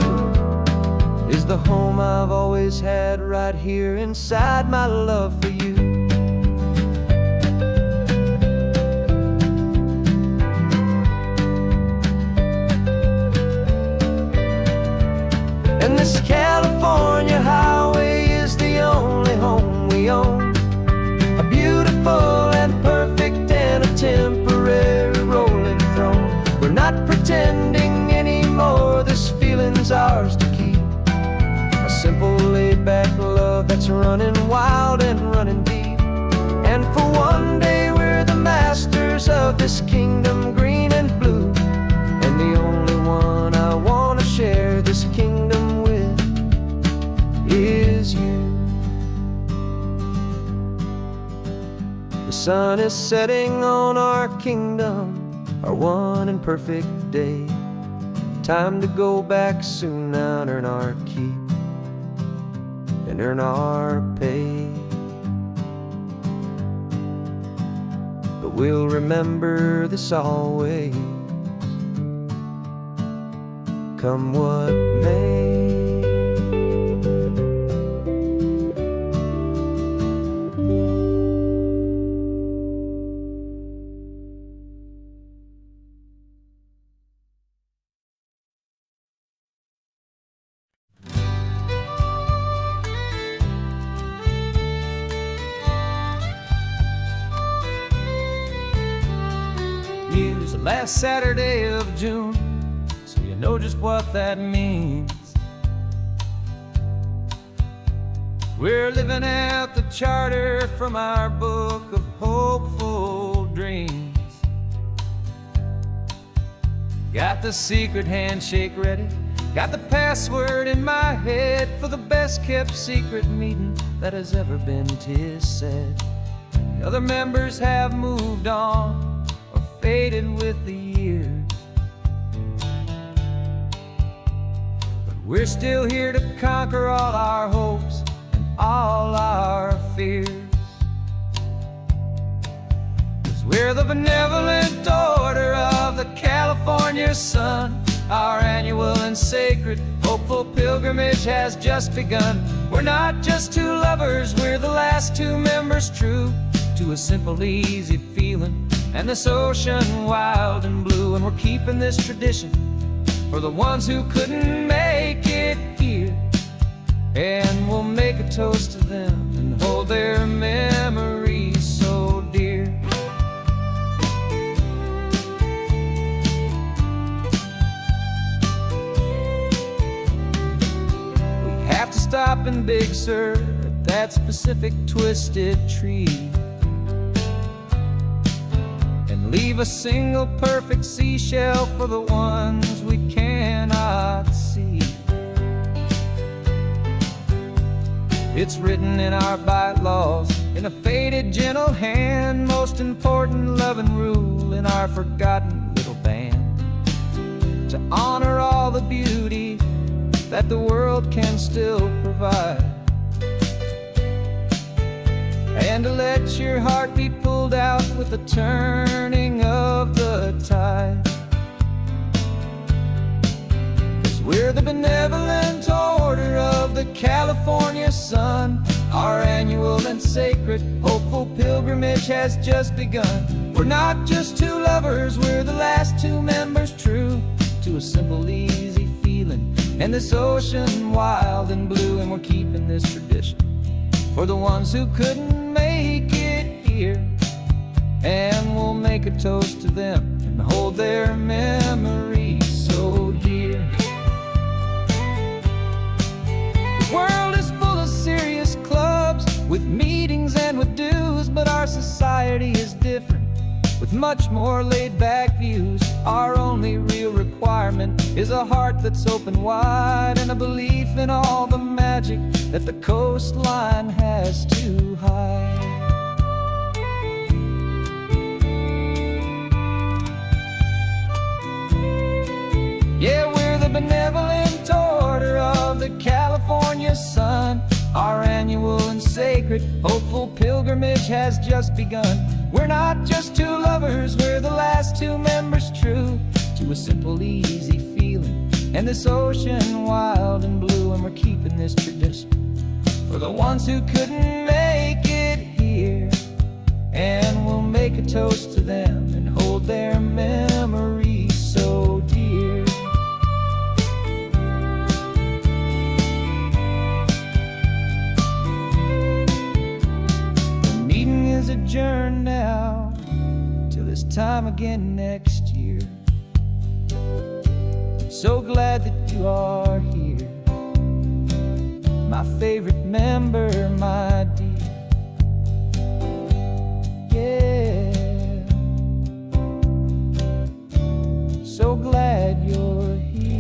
is the home I've always had right here inside my love for you. And this California highway is the only home we own, a beautiful and perfect and a temporary rolling throne. We're not pretending anymore, this feeling's ours to keep, a simple laid-back love that's running wild and running deep. And for one day we're the masters of this kingdom green and blue, and the only one I want to share this kingdom with is you. The sun is setting on our kingdom, our one and perfect day. Time to go back soon now and earn our keep and earn our pay. But we'll remember this always, come what may. Use the last Saturday of June, so you know just what that means. We're living out the charter from our book of hopeful dreams. Got the secret handshake ready, got the password in my head for the best kept secret meeting that has ever been, 'tis said. The other members have moved on or faded with the years, but we're still here to conquer all our hopes and all our fears. 'Cause We're the benevolent order of the California sun. Our annual and sacred hopeful pilgrimage has just begun. We're not just two lovers, we're the last two members true to a simple, easy feeling and this ocean wild and blue. And we're keeping this tradition for the ones who couldn't make it here. And we'll make a toast to them and hold their memories so dear. We have to stop in Big Sur at that specific twisted tree and leave a single perfect seashell for the ones we cannot see. It's written in our bylaws, in a faded gentle hand, most important loving rule in our forgotten little band, to honor all the beauty that the world can still provide, and to let your heart be pulled out with the turning of the tide. 'Cause we're the benevolent order of the California sun. Our annual and sacred hopeful pilgrimage has just begun. We're not just two lovers, we're the last two members true to a simple, easy feeling and this ocean wild and blue. And we're keeping this tradition for the ones who couldn't make it here. And we'll make a toast to them and hold their memories so dear. The world is full of serious clubs with meetings and with dues, but our society is different with much more laid-back views. Our only real requirement is a heart that's open wide and a belief in all the magic that the coastline has to hide. Yeah, we're the benevolent order of the California sun. Our annual and sacred hopeful pilgrimage has just begun. We're not just two lovers, we're the last two members true to a simple, easy feeling and this ocean wild and blue. And we're keeping this tradition for the ones who couldn't make it here. And we'll make a toast to them and hold their memories so dear. The meeting is adjourned now till this time again next year. So glad that you are here, my favorite member, my dear. Yeah, so glad you're here.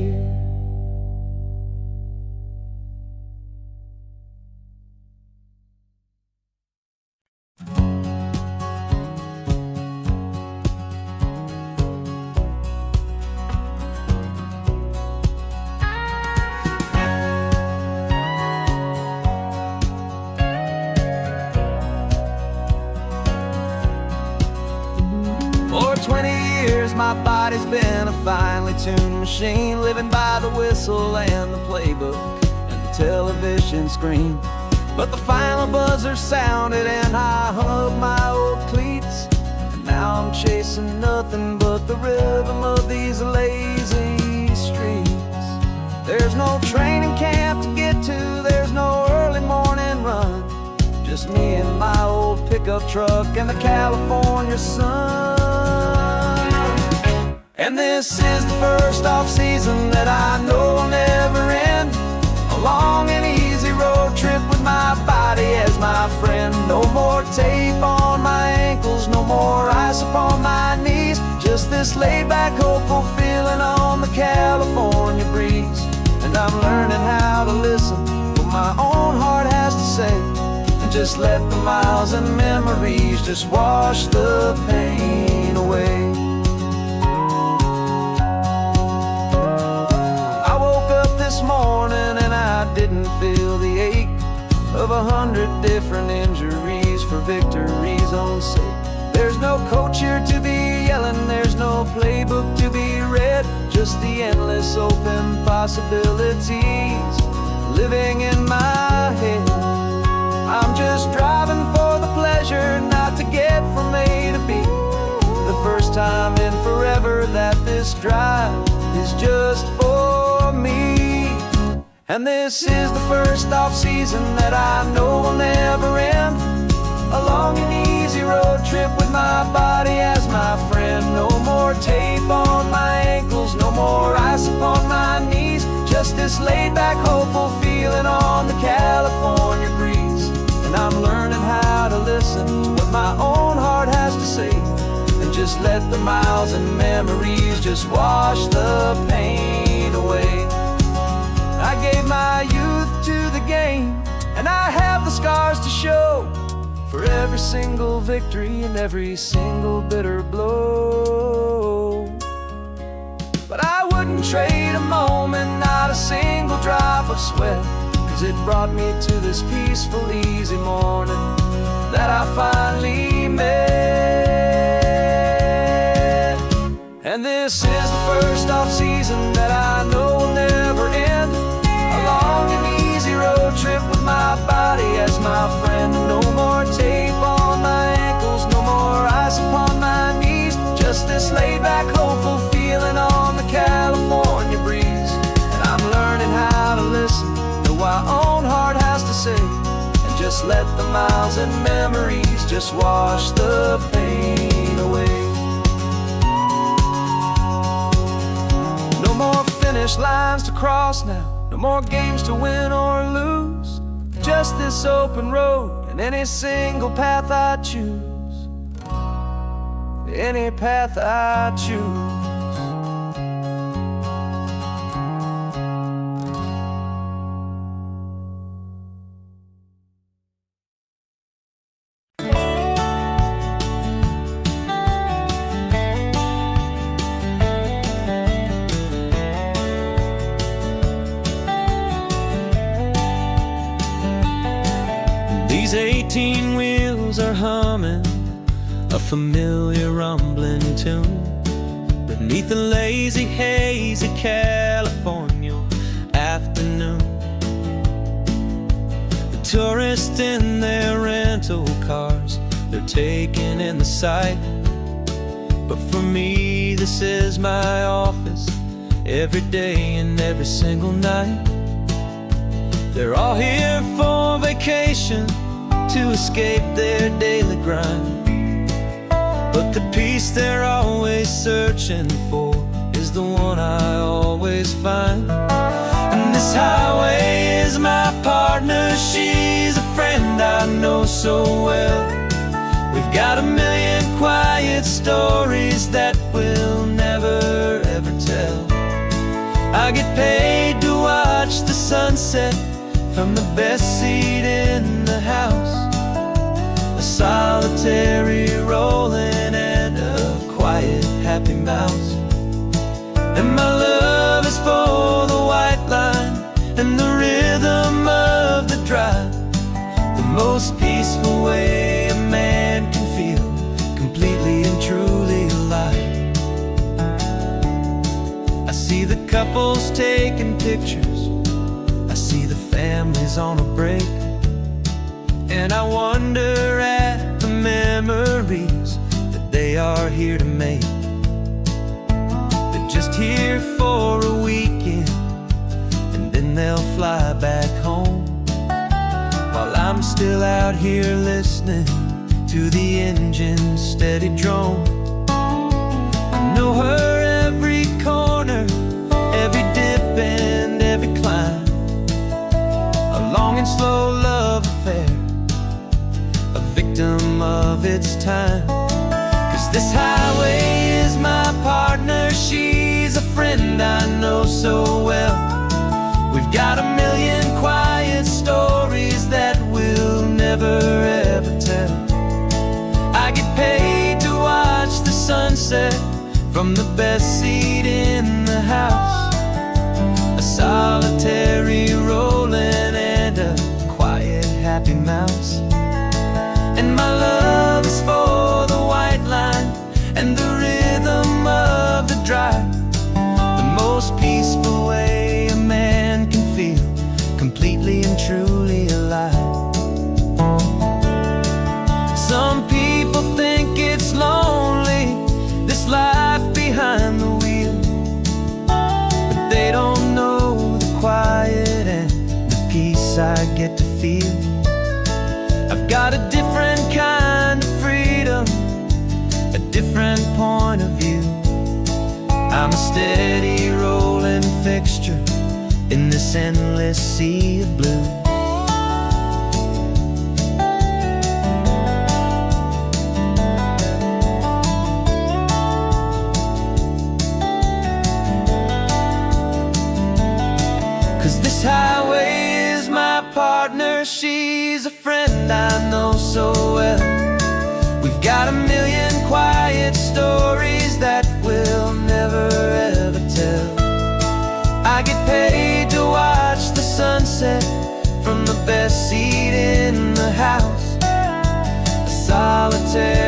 For 20 years my body's been a finely tuned machine, living by the whistle and the playbook and the television screen. But the final buzzer sounded and I hung up my old cleats, and now I'm chasing nothing but the rhythm of these lazy streets. There's no training camp to get to, there's no early morning run, just me and my old pickup truck and the California sun. And this is the first off-season that I know will never end, a long and easy road trip with my body as my friend. No more tape on my ankles, no more ice upon my knees, just this laid-back, hopeful feeling on the California breeze. And I'm learning how to listen to what my own heart has to say, and just let the miles and memories just wash the pain away. I woke up this morning and I didn't feel the ache of 100 different injuries for victory's own sake. There's no coach here to be yelling, there's no playbook to be read, just the endless open possibilities living in my head. I'm just driving for the pleasure, not to get from A to B. The first time in forever that this drive is just for me. And this is the first off-season that I know will never end. A long and easy road trip with my body as my friend. No more tape on my ankles, no more ice upon my knees. Just this laid-back, hopeful feeling on the California breeze. And I'm learning how to listen to what my own heart has to say, and just let the miles and memories just wash the pain away. I gave my youth to the game, and I have the scars to show for every single victory and every single bitter blow. But I wouldn't trade a moment, not a single drop of sweat, 'cause it brought me to this peaceful, easy morning that I finally met. And this is the first off-season that I know will never end. A long and easy road trip with my body as my friend. No more tape on my ankles, no more ice upon my knees. Just this laid-back, hopeful feeling on the California breeze. And I'm learning how to listen to what my own heart has to say, and just let the miles and memories just wash the pain away. No more finish lines to cross now, no more games to win or lose. Just this open road and any single path I choose. Any path I choose. These 18 wheels are humming a familiar rumbling tune beneath the lazy haze of California afternoon. The tourists in their rental cars, they're taking in the sight. But for me, this is my office every day and every single night. They're all here for vacation, to escape their daily grind. But the peace they're always searching for is the one I always find. And this highway is my partner, she's a friend I know so well. We've got a million quiet stories that we'll never ever tell. I get paid to watch the sunset from the best seat in the house. A solitary rolling and a quiet, happy mouse. And my love is for the white line and the rhythm of the drive. The most peaceful way a man can feel completely and truly alive. I see the couples taking pictures, I see the families on a break, and I wonder at the memories that they are here to make. They're just here for a weekend, and then they'll fly back home, while I'm still out here listening to the engine's steady drone. I know her every corner, every dip and every climb. A long and slow love affair, a victim of its time. 'Cause this highway is my partner, she's a friend I know so well. We've got a million quiet stories that we'll never ever tell. I get paid to watch the sunset from the best seat in the house. A solitary rolling and a quiet, happy mouse. And my love is for the white completely and truly alive. Some people think it's lonely, this life behind the wheel, but they don't know the quiet and the peace I get to feel. I've got a different kind of freedom, a different point of view. I'm a steady rolling fixture in this endless sea of blue. Cause this highway is my partner, she's a friend I know so well. We've got a million quiet stories that we'll never ever tell. I get paid to watch the sunset from the best seat in the house, a solitary